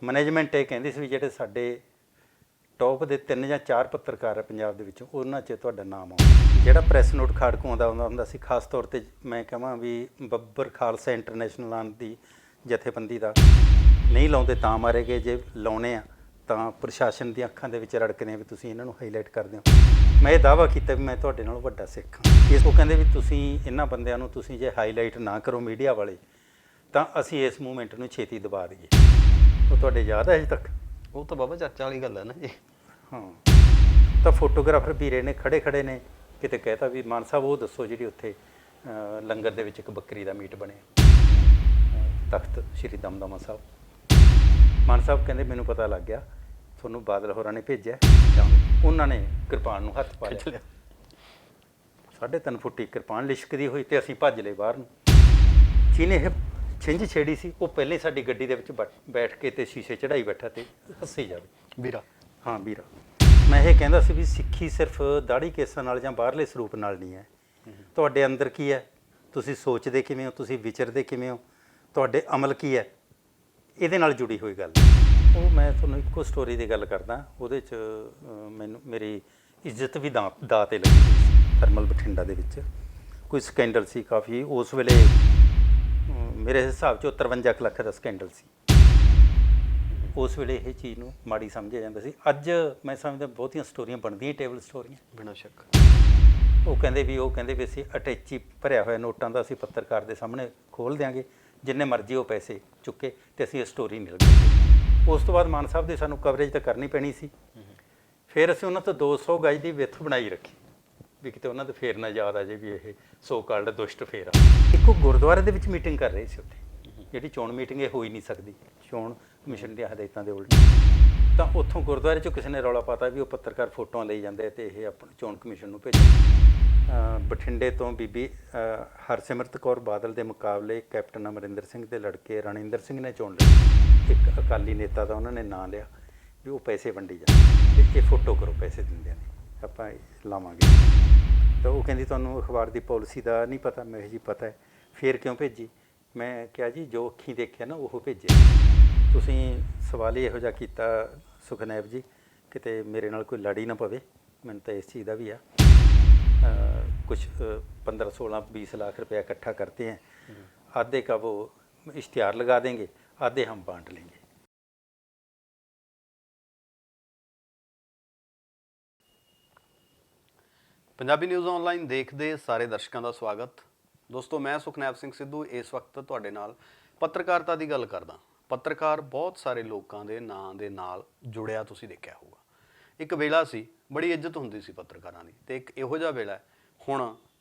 Management ਇਹ ਕਹਿੰਦੀ ਸੀ ਵੀ ਜਿਹੜੇ ਸਾਡੇ ਟੌਪ ਦੇ 3 ਜਾਂ 4 ਪੱਤਰਕਾਰ ਆ ਪੰਜਾਬ ਦੇ ਵਿੱਚੋਂ ਉਹਨਾਂ 'ਚ ਤੁਹਾਡਾ ਨਾਮ ਆਉਂਦਾ। ਜਿਹੜਾ ਪ੍ਰੈਸ ਨੋਟ ਖਾੜਕੂ ਆਉਂਦਾ ਹੁੰਦਾ ਸੀ, ਖਾਸ ਤੌਰ 'ਤੇ ਮੈਂ ਕਹਾਂ ਵੀ ਬੱਬਰ ਖਾਲਸਾ ਇੰਟਰਨੈਸ਼ਨਲ ਦੀ ਜਥੇਬੰਦੀ ਦਾ ਨਹੀਂ ਲਾਉਂਦੇ ਤਾਂ ਮਾਰੇ ਗਏ, ਜੇ ਲਾਉਣੇ ਆ ਤਾਂ ਪ੍ਰਸ਼ਾਸਨ ਦੀਆਂ ਅੱਖਾਂ ਦੇ ਵਿੱਚ ਰੜਕਦੇ ਆ ਵੀ ਤੁਸੀਂ ਇਹਨਾਂ ਨੂੰ ਹਾਈਲਾਈਟ ਕਰਦੇ ਹੋ। ਮੈਂ ਇਹ ਦਾਅਵਾ ਕੀਤਾ ਵੀ ਮੈਂ ਤੁਹਾਡੇ ਨਾਲੋਂ ਵੱਡਾ ਸਿੱਖ ਹਾਂ। ਇਸ ਉਹ ਕਹਿੰਦੇ ਵੀ ਤੁਸੀਂ ਇਹਨਾਂ ਬੰਦਿਆਂ ਨੂੰ ਤੁਸੀਂ ਜੇ ਹਾਈਲਾਈਟ ਨਾ ਕਰੋ ਮੀਡੀਆ ਵਾਲੇ ਤਾਂ ਅਸੀਂ ਇਸ ਮੂਵਮੈਂਟ ਨੂੰ ਛੇਤੀ ਦਬਾ ਦਈਏ। ਉਹ ਤੁਹਾਡੇ ਯਾਦ ਹੈ ਅਜੇ ਤੱਕ? ਉਹ ਤਾਂ ਬਾਬਾ ਚਰਚਾ ਵਾਲੀ ਗੱਲ ਹੈ ਨਾ ਜੀ। ਹਾਂ, ਤਾਂ ਫੋਟੋਗ੍ਰਾਫਰ ਵੀਰੇ ਨੇ ਖੜੇ ਨੇ ਕਿਤੇ ਕਹਿਤਾ ਵੀ ਮਾਨ ਸਾਹਿਬ ਉਹ ਦੱਸੋ ਜਿਹੜੀ ਉੱਥੇ ਲੰਗਰ ਦੇ ਵਿੱਚ ਇੱਕ ਬੱਕਰੀ ਦਾ ਮੀਟ ਬਣਿਆ, ਤਖਤ ਸ਼੍ਰੀ ਦਮਦਮਾ ਸਾਹਿਬ। ਮਾਨ ਸਾਹਿਬ ਕਹਿੰਦੇ ਮੈਨੂੰ ਪਤਾ ਲੱਗ ਗਿਆ, ਤੁਹਾਨੂੰ ਬਾਦਲ ਹੋਰਾਂ ਨੇ ਭੇਜਿਆ। ਉਹਨਾਂ ਨੇ ਕਿਰਪਾਨ ਨੂੰ ਹੱਥ ਪਾ ਲਿਆ, 3.5 ਫੁੱਟੀ ਕਿਰਪਾਨ ਲਿਸ਼ਕਦੀ ਹੋਈ ਤੇ ਅਸੀਂ ਭੱਜ ਲਏ ਬਾਹਰ ਨੂੰ। ਜਿਹਨੇ ਇਹ ਛਿੰਝ ਛੇੜੀ ਸੀ ਉਹ ਪਹਿਲਾਂ ਹੀ ਸਾਡੀ ਗੱਡੀ ਦੇ ਵਿੱਚ ਬੈਠ ਕੇ ਤੇ ਸ਼ੀਸ਼ੇ ਚੜਾਈ ਬੈਠਾ ਤੇ ਹੱਸੀ ਜਾਵੇ। ਵੀਰਾ, ਹਾਂ ਵੀਰਾ। ਮੈਂ ਇਹ ਕਹਿੰਦਾ ਸੀ ਵੀ ਸਿੱਖੀ ਸਿਰਫ ਦਾੜੀ ਕੇਸਾਂ ਨਾਲ ਜਾਂ ਬਾਹਰਲੇ ਸਰੂਪ ਨਾਲ ਨਹੀਂ ਹੈ। ਤੁਹਾਡੇ ਅੰਦਰ ਕੀ ਹੈ, ਤੁਸੀਂ ਸੋਚਦੇ ਕਿਵੇਂ ਹੋ, ਤੁਸੀਂ ਵਿਚਰਦੇ ਕਿਵੇਂ ਹੋ, ਤੁਹਾਡੇ ਅਮਲ ਕੀ ਹੈ, ਇਹਦੇ ਨਾਲ ਜੁੜੀ ਹੋਈ ਗੱਲ। ਉਹ ਮੈਂ ਤੁਹਾਨੂੰ ਇੱਕੋ ਸਟੋਰੀ ਦੀ ਗੱਲ ਕਰਦਾ, ਉਹਦੇ 'ਚ ਮੈਨੂੰ ਮੇਰੀ ਇੱਜ਼ਤ ਵੀ ਦਾਅ 'ਤੇ ਲੱਗੀ ਸੀ। ਥਰਮਲ ਬਠਿੰਡਾ ਦੇ ਵਿੱਚ ਕੋਈ ਸਕੈਂਡਲ ਸੀ ਕਾਫੀ, ਉਸ ਵੇਲੇ ਮੇਰੇ ਹਿਸਾਬ 'ਚ 53 ਲੱਖ ਦਾ ਸਕੈਂਡਲ ਸੀ। ਉਸ ਵੇਲੇ ਇਹ ਚੀਜ਼ ਨੂੰ ਮਾੜੀ ਸਮਝਿਆ ਜਾਂਦਾ ਸੀ। ਅੱਜ ਮੈਂ ਸਮਝਦਾ ਬਹੁਤੀਆਂ ਸਟੋਰੀਆਂ ਬਣਦੀਆਂ ਟੇਬਲ ਸਟੋਰੀਆਂ, ਬਿਨਾਂ ਸ਼ੱਕ। ਉਹ ਕਹਿੰਦੇ ਵੀ ਅਸੀਂ ਅਟੈਚੀ ਭਰਿਆ ਹੋਇਆ ਨੋਟਾਂ ਦਾ ਅਸੀਂ ਪੱਤਰਕਾਰ ਦੇ ਸਾਹਮਣੇ ਖੋਲ੍ਹ ਦਿਆਂਗੇ, ਜਿੰਨੇ ਮਰਜ਼ੀ ਉਹ ਪੈਸੇ ਚੁੱਕੇ ਤੇ ਅਸੀਂ ਇਹ ਸਟੋਰੀ ਮਿਲ ਗਈ। ਉਸ ਤੋਂ ਬਾਅਦ ਮਾਨ ਸਾਹਿਬ ਦੀ ਸਾਨੂੰ ਕਵਰੇਜ ਤਾਂ ਕਰਨੀ ਪੈਣੀ ਸੀ। ਫਿਰ ਅਸੀਂ ਉਹਨਾਂ ਤੋਂ 200 ਗਜ ਦੀ ਵਿੱਥ ਬਣਾਈ ਰੱਖੀ ਵੀ ਕਿਤੇ ਉਹਨਾਂ ਦੇ ਫੇਰ ਨਾ ਯਾਦ ਆ ਜੇ ਵੀ ਇਹ ਸੋ ਕਾਲਡ ਦੁਸ਼ਟ ਫੇਰ ਆ। ਇੱਕੋ ਗੁਰਦੁਆਰੇ ਦੇ ਵਿੱਚ ਮੀਟਿੰਗ ਕਰ ਰਹੇ ਸੀ ਉੱਥੇ, ਜਿਹੜੀ ਚੋਣ ਮੀਟਿੰਗ ਇਹ ਹੋ ਹੀ ਨਹੀਂ ਸਕਦੀ ਚੋਣ ਕਮਿਸ਼ਨ ਦੀਆਂ ਹਦਾਇਤਾਂ ਦੇ ਉਲਟ। ਤਾਂ ਉੱਥੋਂ ਗੁਰਦੁਆਰੇ 'ਚੋਂ ਕਿਸੇ ਨੇ ਰੌਲਾ ਪਾਤਾ ਵੀ ਉਹ ਪੱਤਰਕਾਰ ਫੋਟੋਆਂ ਲਈ ਜਾਂਦੇ ਅਤੇ ਇਹ ਆਪਣੇ ਚੋਣ ਕਮਿਸ਼ਨ ਨੂੰ ਭੇਜਣ। ਬਠਿੰਡੇ ਤੋਂ ਬੀਬੀ ਹਰਸਿਮਰਤ ਕੌਰ ਬਾਦਲ ਦੇ ਮੁਕਾਬਲੇ ਕੈਪਟਨ ਅਮਰਿੰਦਰ ਸਿੰਘ ਦੇ ਲੜਕੇ ਰਣਿੰਦਰ ਸਿੰਘ ਨੇ ਚੋਣ ਲੜੀ। ਇੱਕ ਅਕਾਲੀ ਨੇਤਾ ਦਾ ਉਹਨਾਂ ਨੇ ਨਾਂ ਲਿਆ ਵੀ ਉਹ ਪੈਸੇ ਵੰਡੀ ਜਾਂਦੇ ਅਤੇ ਇਹ ਫੋਟੋ ਕਰੋ ਪੈਸੇ ਦਿੰਦਿਆਂ ਨੇ, ਆਪਾਂ ਲਾਵਾਂਗੇ। ਤਾਂ ਉਹ ਕਹਿੰਦੀ ਤੁਹਾਨੂੰ ਅਖਬਾਰ ਦੀ ਪੋਲਿਸੀ ਦਾ ਨਹੀਂ ਪਤਾ। ਮੈਂ ਜੀ ਪਤਾ ਹੈ, ਫਿਰ ਕਿਉਂ ਭੇਜੀ? ਮੈਂ ਕਿਹਾ ਜੀ ਜੋ ਅੱਖੀਂ ਦੇਖਿਆ ਨਾ ਉਹ ਭੇਜਿਆ। ਤੁਸੀਂ ਸਵਾਲ ਹੀ ਇਹੋ ਜਿਹਾ ਕੀਤਾ ਸੁਖਨੈਬ ਜੀ, ਕਿਤੇ ਮੇਰੇ ਨਾਲ ਕੋਈ ਲੜ ਹੀ ਨਾ ਪਵੇ। ਮੈਨੂੰ ਤਾਂ ਇਸ ਚੀਜ਼ ਦਾ ਵੀ ਆ। कुछ 15, 16, 20 लाख रुपया इकट्ठा करते हैं, आधे का वो इश्तिहार लगा देंगे, आधे हम बांट लेंगे। ਪੰਜਾਬੀ ਨਿਊਜ਼ ਆਨਲਾਈਨ ਦੇਖਦੇ ਸਾਰੇ ਦਰਸ਼ਕਾਂ ਦਾ ਸਵਾਗਤ। ਦੋਸਤੋ, ਮੈਂ ਸੁਖਨੈਬ ਸਿੰਘ ਸਿੱਧੂ ਇਸ ਵਕਤ ਤੁਹਾਡੇ ਨਾਲ ਪੱਤਰਕਾਰਤਾ ਦੀ ਗੱਲ ਕਰਦਾ। ਪੱਤਰਕਾਰ ਬਹੁਤ ਸਾਰੇ ਲੋਕਾਂ ਦੇ ਨਾਂ ਦੇ ਨਾਲ ਜੁੜਿਆ ਤੁਸੀਂ ਦੇਖਿਆ ਹੋਊਗਾ। ਇੱਕ ਵੇਲਾ ਸੀ ਬੜੀ ਇੱਜ਼ਤ ਹੁੰਦੀ ਸੀ ਪੱਤਰਕਾਰਾਂ ਦੀ, ਤੇ ਇੱਕ ਇਹੋ ਜਿਹਾ ਵੇਲਾ ਹੁਣ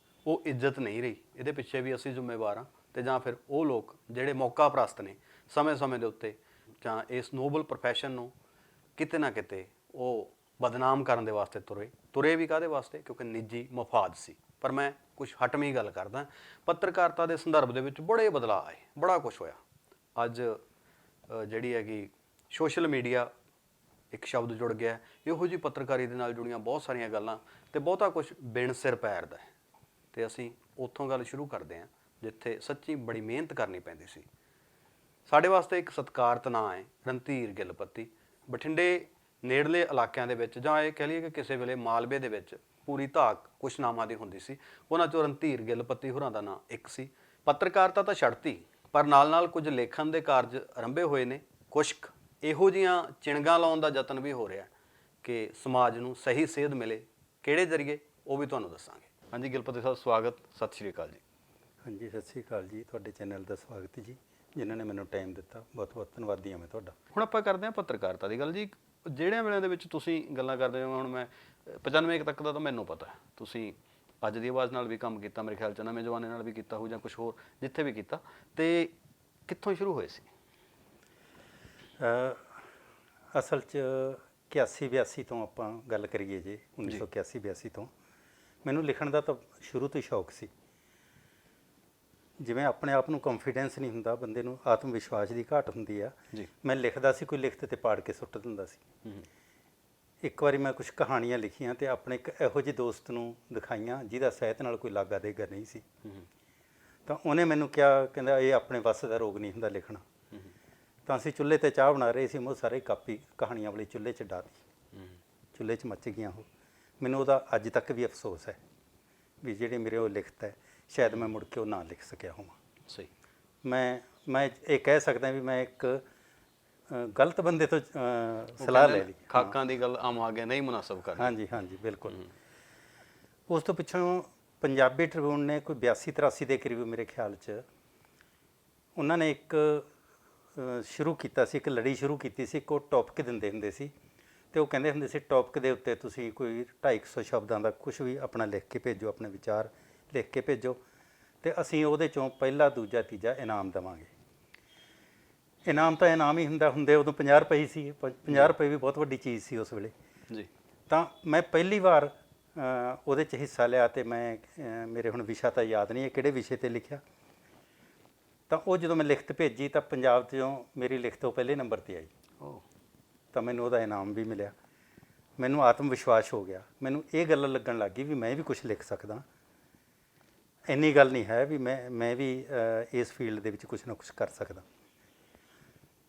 ਉਹ ਇੱਜ਼ਤ ਨਹੀਂ ਰਹੀ। ਇਹਦੇ ਪਿੱਛੇ ਵੀ ਅਸੀਂ ਜ਼ਿੰਮੇਵਾਰ ਹਾਂ, ਤੇ ਜਾਂ ਫਿਰ ਉਹ ਲੋਕ ਜਿਹੜੇ ਮੌਕਾ ਪ੍ਰਸਤ ਨੇ ਸਮੇਂ ਦੇ ਉੱਤੇ ਜਾਂ ਇਸ ਨੋਬਲ ਪ੍ਰੋਫੈਸ਼ਨ ਨੂੰ ਕਿਤੇ ਨਾ ਕਿਤੇ ਉਹ ਬਦਨਾਮ ਕਰਨ ਦੇ ਵਾਸਤੇ ਤੁਰੇ ਵੀ ਕਾਹਦੇ ਵਾਸਤੇ? ਕਿਉਂਕਿ ਨਿੱਜੀ ਮਫਾਦ ਸੀ। ਪਰ ਮੈਂ ਕੁਛ ਹਟਵੀਂ ਗੱਲ ਕਰਦਾ। ਪੱਤਰਕਾਰਤਾ ਦੇ ਸੰਦਰਭ ਦੇ ਵਿੱਚ ਬੜੇ ਬਦਲਾਅ ਆਏ, ਬੜਾ ਕੁਛ ਹੋਇਆ। ਅੱਜ ਜਿਹੜੀ ਹੈਗੀ ਸੋਸ਼ਲ ਮੀਡੀਆ ਇੱਕ ਸ਼ਬਦ ਜੁੜ ਗਿਆ। ਇਹੋ ਜਿਹੀ ਪੱਤਰਕਾਰੀ ਦੇ ਨਾਲ ਜੁੜੀਆਂ ਬਹੁਤ ਸਾਰੀਆਂ ਗੱਲਾਂ ਤੇ ਬਹੁਤਾ ਕੁਛ ਬਿਨ ਸਿਰ ਪੈਰ ਦਾ ਹੈ। ਤੇ ਅਸੀਂ ਉੱਥੋਂ ਗੱਲ ਸ਼ੁਰੂ ਕਰਦੇ ਹਾਂ ਜਿੱਥੇ ਸੱਚੀ ਬੜੀ ਮਿਹਨਤ ਕਰਨੀ ਪੈਂਦੀ ਸੀ। ਸਾਡੇ ਵਾਸਤੇ ਇੱਕ ਸਤਿਕਾਰਤ ਨਾਂ ਹੈ ਰਣਧੀਰ ਗਿੱਲ-ਪੱਤੀ। ਬਠਿੰਡੇ ਨੇੜਲੇ ਇਲਾਕਿਆਂ ਦੇ ਵਿੱਚ, ਜਾਂ ਇਹ ਕਹਿ ਲਈਏ ਕਿ ਕਿਸੇ ਵੇਲੇ ਮਾਲਵੇ ਦੇ ਵਿੱਚ ਪੂਰੀ ਧਾਕ ਕੁਛ ਨਾਮਾਂ ਦੀ ਹੁੰਦੀ ਸੀ। ਉਹਨਾਂ 'ਚੋਂ ਰਣਧੀਰ ਗਿੱਲ-ਪੱਤੀ ਹੋਰਾਂ ਦਾ ਨਾਂ ਇੱਕ ਸੀ। ਪੱਤਰਕਾਰਤਾ ਤਾਂ ਛੱਡਤੀ, ਪਰ ਨਾਲ ਕੁਝ ਲੇਖਣ ਦੇ ਕਾਰਜ ਆਰੰਭੇ ਹੋਏ ਨੇ। ਕੁਛ ਇਹੋ ਜਿਹੀਆਂ ਚਿਣਗਾਂ ਲਾਉਣ ਦਾ ਯਤਨ ਵੀ ਹੋ ਰਿਹਾ ਕਿ ਸਮਾਜ ਨੂੰ ਸਹੀ ਸੇਧ ਮਿਲੇ। ਕਿਹੜੇ ਜ਼ਰੀਏ, ਉਹ ਵੀ ਤੁਹਾਨੂੰ ਦੱਸਾਂਗੇ। ਹਾਂਜੀ ਗਿੱਲ-ਪੱਤੀ ਸਾਹਿਬ, ਸਵਾਗਤ। ਸਤਿ ਸ਼੍ਰੀ ਅਕਾਲ ਜੀ। ਹਾਂਜੀ, ਸਤਿ ਸ਼੍ਰੀ ਅਕਾਲ ਜੀ। ਤੁਹਾਡੇ ਚੈਨਲ ਦਾ ਸਵਾਗਤ ਜੀ, ਜਿਨ੍ਹਾਂ ਨੇ ਮੈਨੂੰ ਟਾਈਮ ਦਿੱਤਾ। ਬਹੁਤ ਬਹੁਤ ਧੰਨਵਾਦੀ ਹਾਂ ਮੈਂ ਤੁਹਾਡਾ। ਹੁਣ ਆਪਾਂ ਕਰਦੇ ਹਾਂ ਪੱਤਰਕਾਰਤਾ ਦੀ ਗੱਲ ਜੀ। ਜਿਹੜਿਆਂ ਵੇਲਿਆਂ ਦੇ ਵਿੱਚ ਤੁਸੀਂ ਗੱਲਾਂ ਕਰਦੇ ਹੋ, ਹੁਣ ਮੈਂ 95 ਤੱਕ ਦਾ ਤਾਂ ਮੈਨੂੰ ਪਤਾ ਹੈ, ਤੁਸੀਂ ਅੱਜ ਦੀ ਆਵਾਜ਼ ਨਾਲ ਵੀ ਕੰਮ ਕੀਤਾ, ਮੇਰੇ ਖਿਆਲ 'ਚ ਨਵੇਂ ਜਵਾਨੇ ਨਾਲ ਵੀ ਕੀਤਾ ਹੋਊ ਜਾਂ ਕੁਛ ਹੋਰ ਜਿੱਥੇ ਵੀ ਕੀਤਾ। ਤੇ ਕਿੱਥੋਂ ਸ਼ੁਰੂ ਹੋਏ ਸੀ? ਅਸਲ 'ਚ 81-82 ਤੋਂ ਆਪਾਂ ਗੱਲ ਕਰੀਏ ਜੀ, 1981-82 ਤੋਂ ਮੈਨੂੰ ਲਿਖਣ ਦਾ ਤਾਂ ਸ਼ੁਰੂ ਤੋਂ ਹੀ ਸ਼ੌਕ ਸੀ। ਜਿਵੇਂ ਆਪਣੇ ਆਪ ਨੂੰ ਕੰਫੀਡੈਂਸ ਨਹੀਂ ਹੁੰਦਾ, ਬੰਦੇ ਨੂੰ ਆਤਮ ਵਿਸ਼ਵਾਸ ਦੀ ਘਾਟ ਹੁੰਦੀ ਆ। ਮੈਂ ਲਿਖਦਾ ਸੀ, ਕੋਈ ਲਿਖਤ 'ਤੇ ਪਾੜ ਕੇ ਸੁੱਟ ਦਿੰਦਾ ਸੀ। ਇੱਕ ਵਾਰੀ ਮੈਂ ਕੁਛ ਕਹਾਣੀਆਂ ਲਿਖੀਆਂ ਅਤੇ ਆਪਣੇ ਇੱਕ ਇਹੋ ਜਿਹੇ ਦੋਸਤ ਨੂੰ ਦਿਖਾਈਆਂ ਜਿਹਦਾ ਸਾਹਿਤ ਨਾਲ ਕੋਈ ਲਾਗਾ ਦੇਗਾ ਨਹੀਂ ਸੀ। ਤਾਂ ਉਹਨੇ ਮੈਨੂੰ ਕਿਹਾ, ਕਹਿੰਦਾ ਇਹ ਆਪਣੇ ਵੱਸ ਦਾ ਰੋਗ ਨਹੀਂ ਹੁੰਦਾ ਲਿਖਣਾ। ਤਾਂ ਅਸੀਂ ਚੁੱਲ੍ਹੇ ਤੇ ਚਾਹ ਬਣਾ ਰਹੇ ਸੀ, ਮੈਂ ਉਹ ਸਾਰੇ ਕਾਪੀ ਕਹਾਣੀਆਂ ਵਾਲੀ ਚੁੱਲ੍ਹੇ 'ਚ ਡਾਤੀ, ਚੁੱਲ੍ਹੇ 'ਚ ਮੱਚ ਗਈਆਂ ਉਹ। ਮੈਨੂੰ ਉਹਦਾ ਅੱਜ ਤੱਕ ਵੀ ਅਫਸੋਸ ਹੈ ਵੀ ਜਿਹੜੇ ਮੇਰੇ ਉਹ ਲਿਖਤ ਹੈ ਸ਼ਾਇਦ ਮੈਂ ਮੁੜ ਕੇ ਉਹ ਨਾ ਲਿਖ ਸਕਿਆ ਹੋਵਾਂ। ਸਹੀ। ਮੈਂ ਇਹ ਕਹਿ ਸਕਦਾ ਵੀ ਮੈਂ ਇੱਕ ਗਲਤ ਬੰਦੇ ਤੋਂ ਸਲਾਹ ਲੈ ਲਈ। ਖਾਕਾਂ ਦੀ ਗੱਲ ਆਮ ਆ ਗਿਆ, ਨਹੀਂ ਮੁਨਾਸਬ ਕਰ। ਹਾਂਜੀ ਹਾਂਜੀ ਬਿਲਕੁਲ। ਉਸ ਤੋਂ ਪਿੱਛੋਂ ਪੰਜਾਬੀ ਟ੍ਰਿਬਿਊਨ ਨੇ ਕੋਈ 82-83 ਦੇ ਕਰੀਬ ਮੇਰੇ ਖਿਆਲ 'ਚ ਉਹਨਾਂ ਨੇ ਇੱਕ ਸ਼ੁਰੂ ਕੀਤਾ ਸੀ, ਇੱਕ ਲੜੀ ਸ਼ੁਰੂ ਕੀਤੀ ਸੀ। ਇੱਕ ਉਹ ਟੌਪਿਕ ਦਿੰਦੇ ਹੁੰਦੇ ਸੀ ਅਤੇ ਉਹ ਕਹਿੰਦੇ ਹੁੰਦੇ ਸੀ ਟੌਪਿਕ ਦੇ ਉੱਤੇ ਤੁਸੀਂ ਕੋਈ 250 ਸ਼ਬਦਾਂ ਦਾ ਕੁਛ ਵੀ ਆਪਣਾ ਲਿਖ ਕੇ ਭੇਜੋ, ਆਪਣੇ ਵਿਚਾਰ ਲਿਖ ਕੇ ਭੇਜੋ ਅਤੇ ਅਸੀਂ ਉਹਦੇ 'ਚੋਂ ਪਹਿਲਾ, ਦੂਜਾ, ਤੀਜਾ ਇਨਾਮ ਦੇਵਾਂਗੇ। ਇਨਾਮ ਤਾਂ ਇਨਾਮ ਹੀ ਹੁੰਦੇ ਉਦੋਂ 50 ਰੁਪਏ ਹੀ ਸੀ। 50 ਰੁਪਏ ਵੀ ਬਹੁਤ ਵੱਡੀ ਚੀਜ਼ ਸੀ ਉਸ ਵੇਲੇ ਜੀ। ਤਾਂ ਮੈਂ ਪਹਿਲੀ ਵਾਰ ਉਹਦੇ 'ਚ ਹਿੱਸਾ ਲਿਆ ਅਤੇ ਮੈਂ ਮੇਰੇ ਹੁਣ ਵਿਸ਼ਾ ਤਾਂ ਯਾਦ ਨਹੀਂ ਹੈ ਕਿਹੜੇ ਵਿਸ਼ੇ 'ਤੇ ਲਿਖਿਆ। ਤਾਂ ਉਹ ਜਦੋਂ ਮੈਂ ਲਿਖਤ ਭੇਜੀ ਤਾਂ ਪੰਜਾਬ 'ਚੋਂ ਮੇਰੀ ਲਿਖਤ ਉਹ ਪਹਿਲੇ ਨੰਬਰ 'ਤੇ ਆਈ। ਤਾਂ ਮੈਨੂੰ ਉਹਦਾ ਇਨਾਮ ਵੀ ਮਿਲਿਆ। ਮੈਨੂੰ ਆਤਮ ਵਿਸ਼ਵਾਸ ਹੋ ਗਿਆ, ਮੈਨੂੰ ਇਹ ਗੱਲ ਲੱਗਣ ਲੱਗ ਗਈ ਵੀ ਮੈਂ ਵੀ ਕੁਛ ਲਿਖ ਸਕਦਾ। ਇੰਨੀ ਗੱਲ ਨਹੀਂ ਹੈ ਵੀ ਮੈਂ ਵੀ ਇਸ ਫੀਲਡ ਦੇ ਵਿੱਚ ਕੁਛ ਨਾ ਕੁਛ ਕਰ ਸਕਦਾ।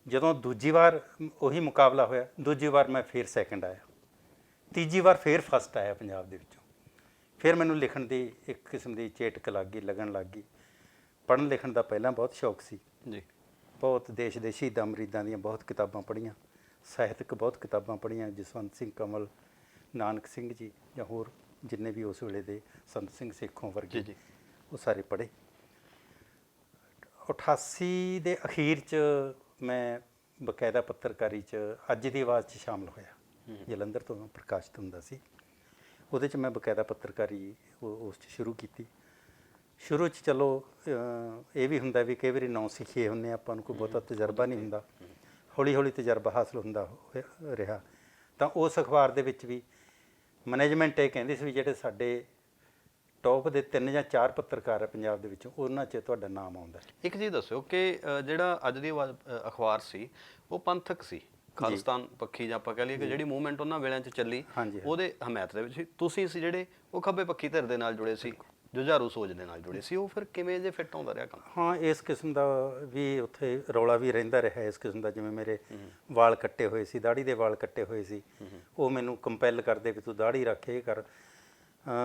ਜਦੋਂ ਦੂਜੀ ਵਾਰ ਉਹੀ ਮੁਕਾਬਲਾ ਹੋਇਆ, ਦੂਜੀ ਵਾਰ ਮੈਂ ਫਿਰ ਸੈਕਿੰਡ ਆਇਆ, ਤੀਜੀ ਵਾਰ ਫਿਰ ਫਸਟ ਆਇਆ ਪੰਜਾਬ ਦੇ ਵਿੱਚੋਂ। ਫਿਰ ਮੈਨੂੰ ਲਿਖਣ ਦੀ ਇੱਕ ਕਿਸਮ ਦੀ ਚੇਟਕ ਲੱਗ ਗਈ, ਲੱਗਣ ਲੱਗ ਗਈ। ਪੜ੍ਹਨ ਲਿਖਣ ਦਾ ਪਹਿਲਾਂ ਬਹੁਤ ਸ਼ੌਕ ਸੀ ਜੀ। ਬਹੁਤ ਦੇਸ਼ ਦੇ ਸ਼ਹੀਦਾਂ ਮਰੀਦਾਂ ਦੀਆਂ ਬਹੁਤ ਕਿਤਾਬਾਂ ਪੜ੍ਹੀਆਂ, ਸਾਹਿਤਕ ਬਹੁਤ ਕਿਤਾਬਾਂ ਪੜ੍ਹੀਆਂ, ਜਸਵੰਤ ਸਿੰਘ ਕੰਵਲ, ਨਾਨਕ ਸਿੰਘ ਜੀ ਜਾਂ ਹੋਰ ਜਿੰਨੇ ਵੀ ਉਸ ਵੇਲੇ ਦੇ ਸੰਤ ਸਿੰਘ ਸੇਖੋਂ ਵਰਗੇ ਜੀ। ਉਹ ਸਾਰੇ ਪੜ੍ਹੇ। 88 ਦੇ ਅਖੀਰ 'ਚ ਮੈਂ ਬਕਾਇਦਾ ਪੱਤਰਕਾਰੀ 'ਚ ਅੱਜ ਦੀ ਆਵਾਜ਼ 'ਚ ਸ਼ਾਮਲ ਹੋਇਆ। ਜਲੰਧਰ ਤੋਂ ਮੈਂ ਪ੍ਰਕਾਸ਼ਿਤ ਹੁੰਦਾ ਸੀ, ਉਹਦੇ 'ਚ ਮੈਂ ਬਕਾਇਦਾ ਪੱਤਰਕਾਰੀ ਉਸ 'ਚ ਸ਼ੁਰੂ ਕੀਤੀ। ਸ਼ੁਰੂ 'ਚ ਚਲੋ ਇਹ ਵੀ ਹੁੰਦਾ ਵੀ ਕਈ ਵਾਰੀ ਨੌ ਸਿੱਖੇ ਹੁੰਦੇ ਆਪਾਂ ਨੂੰ ਕੋਈ ਬਹੁਤਾ ਤਜਰਬਾ ਨਹੀਂ ਹੁੰਦਾ, ਹੌਲੀ ਹੌਲੀ ਤਜਰਬਾ ਹਾਸਲ ਹੁੰਦਾ ਰਿਹਾ। ਤਾਂ ਉਸ ਅਖਬਾਰ ਦੇ ਵਿੱਚ ਵੀ ਮੈਨੇਜਮੈਂਟ ਇਹ ਕਹਿੰਦੀ ਸੀ ਵੀ ਜਿਹੜੇ ਸਾਡੇ ਟੌਪ ਦੇ 3 ਜਾਂ 4 ਪੱਤਰਕਾਰ ਹੈ ਪੰਜਾਬ ਦੇ ਵਿੱਚੋਂ, ਉਹਨਾਂ 'ਚ ਤੁਹਾਡਾ ਨਾਮ ਆਉਂਦਾ। ਇੱਕ ਚੀਜ਼ ਦੱਸਿਓ ਕਿ ਜਿਹੜਾ ਅੱਜ ਦੀ ਆਵਾਜ਼ ਅਖਬਾਰ ਸੀ ਉਹ ਪੰਥਕ ਸੀ, ਖਾਲਿਸਤਾਨ ਪੱਖੀ ਜਾਂ ਆਪਾਂ ਕਹਿ ਲਈਏ ਕਿ ਜਿਹੜੀ ਮੂਵਮੈਂਟ ਉਹਨਾਂ ਵੇਲਿਆਂ 'ਚ ਚੱਲੀ ਉਹਦੇ ਹਮਾਇਤ ਦੇ ਵਿੱਚ ਸੀ। ਤੁਸੀਂ ਸੀ ਜਿਹੜੇ ਉਹ ਖੱਬੇ ਪੱਖੀ ਧਿਰ ਦੇ ਨਾਲ ਜੁੜੇ ਸੀ, ਜੁਝਾਰੂ ਸੋਚ ਦੇ ਨਾਲ ਜੁੜੇ ਸੀ। ਉਹ ਫਿਰ ਕਿਵੇਂ ਜੇ ਫਿੱਟ ਆਉਂਦਾ ਰਿਹਾ ਕੰਮ? ਹਾਂ, ਇਸ ਕਿਸਮ ਦਾ ਵੀ ਉੱਥੇ ਰੌਲਾ ਵੀ ਰਹਿੰਦਾ ਰਿਹਾ ਇਸ ਕਿਸਮ ਦਾ। ਜਿਵੇਂ ਮੇਰੇ ਵਾਲ ਕੱਟੇ ਹੋਏ ਸੀ, ਦਾੜੀ ਦੇ ਵਾਲ ਕੱਟੇ ਹੋਏ ਸੀ, ਉਹ ਮੈਨੂੰ ਕੰਪੈਲ ਕਰਦੇ ਵੀ ਤੂੰ ਦਾੜੀ ਰੱਖ, ਇਹ ਕਰ।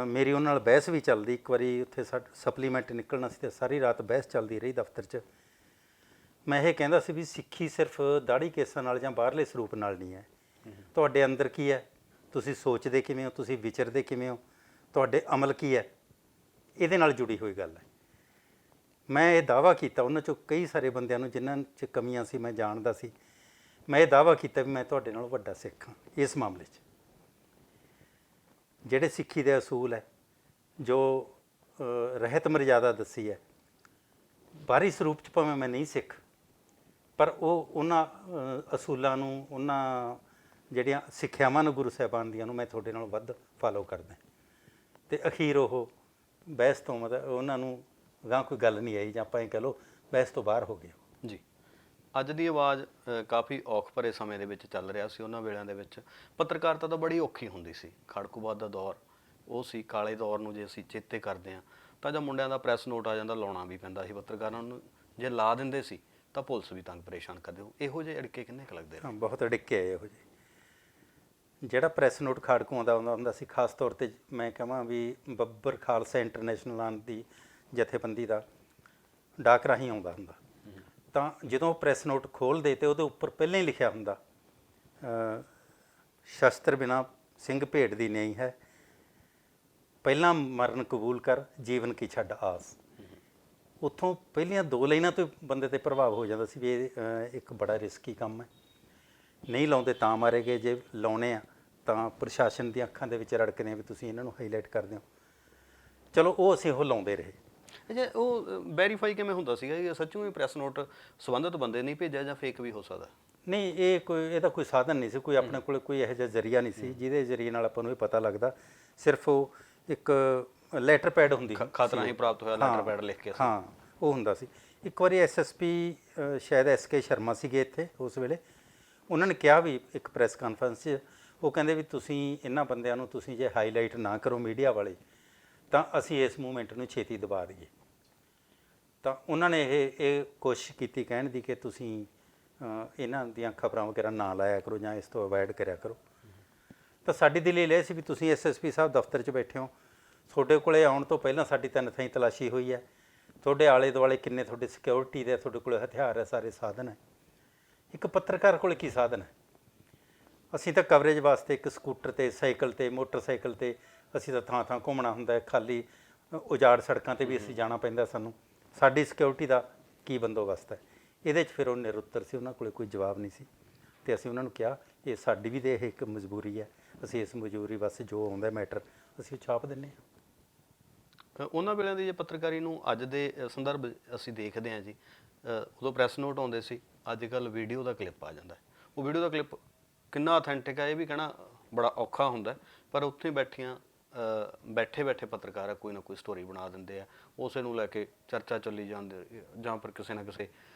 ਮੇਰੀ ਉਹਨਾਂ ਨਾਲ ਬਹਿਸ ਵੀ ਚੱਲਦੀ। ਇੱਕ ਵਾਰੀ ਉੱਥੇ ਸਪਲੀਮੈਂਟ ਨਿਕਲਣਾ ਸੀ ਅਤੇ ਸਾਰੀ ਰਾਤ ਬਹਿਸ ਚੱਲਦੀ ਰਹੀ ਦਫ਼ਤਰ 'ਚ। ਮੈਂ ਇਹ ਕਹਿੰਦਾ ਸੀ ਵੀ ਸਿੱਖੀ ਸਿਰਫ ਦਾੜੀ ਕੇਸਾਂ ਨਾਲ ਜਾਂ ਬਾਹਰਲੇ ਸਰੂਪ ਨਾਲ ਨਹੀਂ ਹੈ। ਤੁਹਾਡੇ ਅੰਦਰ ਕੀ ਹੈ, ਤੁਸੀਂ ਸੋਚਦੇ ਕਿਵੇਂ ਹੋ, ਤੁਸੀਂ ਵਿਚਰਦੇ ਕਿਵੇਂ ਹੋ, ਤੁਹਾਡੇ ਅਮਲ ਕੀ ਹੈ, ਇਹਦੇ ਨਾਲ ਜੁੜੀ ਹੋਈ ਗੱਲ ਹੈ। ਮੈਂ ਇਹ ਦਾਅਵਾ ਕੀਤਾ, ਉਹਨਾਂ 'ਚੋਂ ਕਈ ਸਾਰੇ ਬੰਦਿਆਂ ਨੂੰ ਜਿਨ੍ਹਾਂ 'ਚ ਕਮੀਆਂ ਸੀ ਮੈਂ ਜਾਣਦਾ ਸੀ, ਮੈਂ ਇਹ ਦਾਅਵਾ ਕੀਤਾ ਵੀ ਮੈਂ ਤੁਹਾਡੇ ਨਾਲੋਂ ਵੱਡਾ ਸਿੱਖ ਹਾਂ ਇਸ ਮਾਮਲੇ 'ਚ। ਜਿਹੜੇ ਸਿੱਖੀ ਦੇ ਅਸੂਲ ਹੈ, ਜੋ ਰਹਿਤ ਮਰਜ਼ਾਦਾ ਦੱਸੀ ਹੈ, ਬਾਹਰੀ ਸਰੂਪ 'ਚ ਭਾਵੇਂ ਮੈਂ ਨਹੀਂ ਸਿੱਖ, ਪਰ ਉਹਨਾਂ ਅਸੂਲਾਂ ਨੂੰ, ਉਹਨਾਂ ਜਿਹੜੀਆਂ ਸਿੱਖਿਆਵਾਂ ਨੂੰ ਗੁਰੂ ਸਾਹਿਬਾਨ ਦੀਆਂ ਨੂੰ ਮੈਂ ਤੁਹਾਡੇ ਨਾਲੋਂ ਵੱਧ ਫਾਲੋ ਕਰਦਾ। ਅਤੇ ਅਖੀਰ ਉਹ ਬਹਿਸ ਤੋਂ ਮਤਲਬ ਉਹਨਾਂ ਨੂੰ ਅਗਾਂਹ ਕੋਈ ਗੱਲ ਨਹੀਂ ਆਈ, ਜਾਂ ਆਪਾਂ ਇਹ ਕਹਿ ਲਓ ਬਹਿਸ ਤੋਂ ਬਾਹਰ ਹੋ ਗਏ ਜੀ। ਅੱਜ ਦੀ ਆਵਾਜ਼ ਕਾਫੀ ਔਖ ਭਰੇ ਸਮੇਂ ਦੇ ਵਿੱਚ ਚੱਲ ਰਿਹਾ ਸੀ। ਉਹਨਾਂ ਵੇਲਿਆਂ ਦੇ ਵਿੱਚ ਪੱਤਰਕਾਰਤਾ ਤਾਂ ਬੜੀ ਔਖੀ ਹੁੰਦੀ ਸੀ। ਖੜਕੂਬਾਦ ਦਾ ਦੌਰ ਉਹ ਸੀ, ਕਾਲੇ ਦੌਰ ਨੂੰ ਜੇ ਅਸੀਂ ਚੇਤੇ ਕਰਦੇ ਹਾਂ ਤਾਂ ਜਾਂ ਮੁੰਡਿਆਂ ਦਾ ਪ੍ਰੈਸ ਨੋਟ ਆ ਜਾਂਦਾ, ਲਾਉਣਾ ਵੀ ਪੈਂਦਾ ਸੀ ਪੱਤਰਕਾਰਾਂ ਨੂੰ। ਜੇ ਲਾ ਦਿੰਦੇ ਸੀ ਤਾਂ ਪੁਲਿਸ ਵੀ ਤੰਗ ਪਰੇਸ਼ਾਨ ਕਰਦੇ। ਇਹੋ ਜਿਹੇ ਅੜਿੱਕੇ ਕਿੰਨੇ ਕੁ ਲੱਗਦੇ? ਹਾਂ, ਬਹੁਤ ਅੜਿੱਕੇ ਆਏ ਇਹੋ ਜਿਹੇ। ਜਿਹੜਾ ਪ੍ਰੈਸ ਨੋਟ ਖਾੜਕੂਆਂ ਦਾ ਆਉਂਦਾ ਹੁੰਦਾ ਸੀ, ਖਾਸ ਤੌਰ 'ਤੇ ਮੈਂ ਕਹਾਂ ਵੀ ਬੱਬਰ ਖਾਲਸਾ ਇੰਟਰਨੈਸ਼ਨਲ ਆਂ ਦੀ ਜਥੇਬੰਦੀ ਦਾ ਡਾਕ ਰਾਹੀਂ ਆਉਂਦਾ ਹੁੰਦਾ, ਤਾਂ ਜਦੋਂ ਪ੍ਰੈਸ ਨੋਟ ਖੋਲ੍ਹਦੇ ਅਤੇ ਉਹਦੇ ਉੱਪਰ ਪਹਿਲਾਂ ਹੀ ਲਿਖਿਆ ਹੁੰਦਾ ਸ਼ਸਤਰ ਬਿਨਾ ਸਿੰਘ ਭੇਡ ਦੀ ਨਹੀਂ ਹੈ, ਪਹਿਲਾਂ ਮਰਨ ਕਬੂਲ ਕਰ, ਜੀਵਨ ਕੀ ਛੱਡ ਆਸ। ਉੱਥੋਂ ਪਹਿਲੀਆਂ 2 ਲਾਈਨਾਂ ਤੋਂ ਬੰਦੇ 'ਤੇ ਪ੍ਰਭਾਵ ਹੋ ਜਾਂਦਾ ਸੀ ਵੀ ਇਹ ਇੱਕ ਬੜਾ ਰਿਸਕੀ ਕੰਮ ਹੈ, ਨਹੀਂ ਲਾਉਂਦੇ ਤਾਂ ਮਾਰੇ ਗਏ, ਜੇ ਲਾਉਣੇ ਆ ਤਾਂ ਪ੍ਰਸ਼ਾਸਨ ਦੀਆਂ ਅੱਖਾਂ ਦੇ ਵਿੱਚ ਰੜਕਦੇ ਆ ਵੀ ਤੁਸੀਂ ਇਹਨਾਂ ਨੂੰ ਹਾਈਲਾਈਟ ਕਰਦੇ ਹੋ। ਚਲੋ ਉਹ ਅਸੀਂ ਉਹ ਲਾਉਂਦੇ ਰਹੇ। ਅੱਛਾ, ਉਹ ਵੈਰੀਫਾਈ ਕਿਵੇਂ ਹੁੰਦਾ ਸੀਗਾ ਕਿ ਸੱਚੂ ਹੀ ਪ੍ਰੈਸ ਨੋਟ ਸੰਬੰਧਿਤ ਬੰਦੇ ਨਹੀਂ ਭੇਜਿਆ ਜਾਂ ਫੇਕ ਵੀ ਹੋ ਸਕਦਾ? ਨਹੀਂ, ਇਹਦਾ ਕੋਈ ਸਾਧਨ ਨਹੀਂ ਸੀ, ਕੋਈ ਆਪਣੇ ਕੋਲ ਕੋਈ ਇਹੋ ਜਿਹਾ ਜ਼ਰੀਆ ਨਹੀਂ ਸੀ ਜਿਹਦੇ ਜ਼ਰੀਏ ਨਾਲ ਆਪਾਂ ਨੂੰ ਇਹ ਪਤਾ ਲੱਗਦਾ। ਸਿਰਫ ਉਹ ਇੱਕ ਲੈਟਰ ਪੈਡ ਹੁੰਦੀ, ਖਤ ਰਾਹੀਂ ਪ੍ਰਾਪਤ ਹੋਇਆ ਲੈਟਰ ਪੈਡ ਲਿਖ ਕੇ। ਹਾਂ, ਉਹ ਹੁੰਦਾ ਸੀ। ਇੱਕ ਵਾਰੀ SSP ਸ਼ਾਇਦ SK ਸ਼ਰਮਾ ਸੀਗੇ ਇੱਥੇ ਉਸ ਵੇਲੇ, ਉਹਨਾਂ ਨੇ ਕਿਹਾ ਵੀ ਇੱਕ ਪ੍ਰੈਸ ਕਾਨਫਰੰਸ 'ਚ, ਉਹ ਕਹਿੰਦੇ ਵੀ ਤੁਸੀਂ ਇਹਨਾਂ ਬੰਦਿਆਂ ਨੂੰ ਤੁਸੀਂ ਜੇ ਹਾਈਲਾਈਟ ਨਾ ਕਰੋ ਮੀਡੀਆ ਵਾਲੇ ਤਾਂ ਅਸੀਂ ਇਸ ਮੂਵਮੈਂਟ ਨੂੰ ਛੇਤੀ ਦਬਾ ਦਈਏ। ਤਾਂ ਉਹਨਾਂ ਨੇ ਇਹ ਕੋਸ਼ਿਸ਼ ਕੀਤੀ ਕਹਿਣ ਦੀ ਕਿ ਤੁਸੀਂ ਇਹਨਾਂ ਦੀਆਂ ਖਬਰਾਂ ਵਗੈਰਾ ਨਾ ਲਾਇਆ ਕਰੋ ਜਾਂ ਇਸ ਤੋਂ ਅਵੋਇਡ ਕਰਿਆ ਕਰੋ। ਤਾਂ ਸਾਡੀ ਦਲੀਲ ਇਹ ਸੀ ਵੀ ਤੁਸੀਂ ਐਸਐਸਪੀ ਸਾਹਿਬ ਦਫ਼ਤਰ 'ਚ ਬੈਠੇ ਹੋ, ਤੁਹਾਡੇ ਕੋਲੇ ਆਉਣ ਤੋਂ ਪਹਿਲਾਂ ਸਾਡੀ 3 ਥਾਈਂ ਤਲਾਸ਼ੀ ਹੋਈ ਹੈ, ਤੁਹਾਡੇ ਆਲੇ ਦੁਆਲੇ ਕਿੰਨੇ ਤੁਹਾਡੇ ਸਿਕਿਉਰਿਟੀ ਦੇ ਤੁਹਾਡੇ ਕੋਲ ਹਥਿਆਰ ਹੈ, ਸਾਰੇ ਸਾਧਨ ਹੈ। ਇੱਕ ਪੱਤਰਕਾਰ ਕੋਲ ਕੀ ਸਾਧਨ ਹੈ? ਅਸੀਂ ਤਾਂ ਕਵਰੇਜ ਵਾਸਤੇ ਇੱਕ ਸਕੂਟਰ 'ਤੇ, ਸਾਈਕਲ 'ਤੇ, ਮੋਟਰਸਾਈਕਲ 'ਤੇ ਅਸੀਂ ਤਾਂ ਥਾਂ ਥਾਂ ਘੁੰਮਣਾ ਹੁੰਦਾ ਹੈ, ਖਾਲੀ ਉਜਾੜ ਸੜਕਾਂ 'ਤੇ ਵੀ ਅਸੀਂ ਜਾਣਾ ਪੈਂਦਾ ਸਾਨੂੰ। ਸਾਡੀ ਸਿਕਿਉਰਿਟੀ ਦਾ ਕੀ ਬੰਦੋਬਸਤ ਹੈ? ਇਹਦੇ 'ਚ ਫਿਰ ਉਹ ਨਿਰੁੱਤਰ ਸੀ, ਉਹਨਾਂ ਕੋਲ ਕੋਈ ਜਵਾਬ ਨਹੀਂ ਸੀ। ਅਤੇ ਅਸੀਂ ਉਹਨਾਂ ਨੂੰ ਕਿਹਾ ਇਹ ਸਾਡੀ ਵੀ ਤਾਂ ਇਹ ਇੱਕ ਮਜਬੂਰੀ ਹੈ, ਅਸੀਂ ਇਸ ਮਜਬੂਰੀ ਬਸ ਜੋ ਆਉਂਦਾ ਮੈਟਰ ਅਸੀਂ ਉਹ ਛਾਪ ਦਿੰਦੇ ਹਾਂ। ਉਹਨਾਂ ਵੇਲੇ ਦੀ ਜੇ ਪੱਤਰਕਾਰੀ ਨੂੰ ਅੱਜ ਦੇ ਸੰਦਰਭ ਅਸੀਂ ਦੇਖਦੇ ਹਾਂ ਜੀ, ਉਦੋਂ ਪ੍ਰੈਸ ਨੋਟ ਆਉਂਦੇ ਸੀ, ਅੱਜ ਕੱਲ੍ਹ ਵੀਡੀਓ ਦਾ ਕਲਿੱਪ ਆ ਜਾਂਦਾ। ਉਹ ਵੀਡੀਓ ਦਾ ਕਲਿੱਪ ਕਿੰਨਾ ਅਥੈਂਟਿਕ ਹੈ ਇਹ ਵੀ ਕਹਿਣਾ ਬੜਾ ਔਖਾ ਹੁੰਦਾ, ਪਰ ਉੱਥੇ ਬੈਠੇ ਪੱਤਰਕਾਰ ਕੋਈ ਨਾ ਕੋਈ ਸਟੋਰੀ ਬਣਾ ਦਿੰਦੇ ਆ, ਉਸੇ ਨੂੰ ਲੈ ਕੇ ਚਰਚਾ ਚੱਲੀ ਜਾਂਦੀ, ਜਾਂ ਫਿਰ ਕਿਸੇ ਨਾ ਕਿਸੇ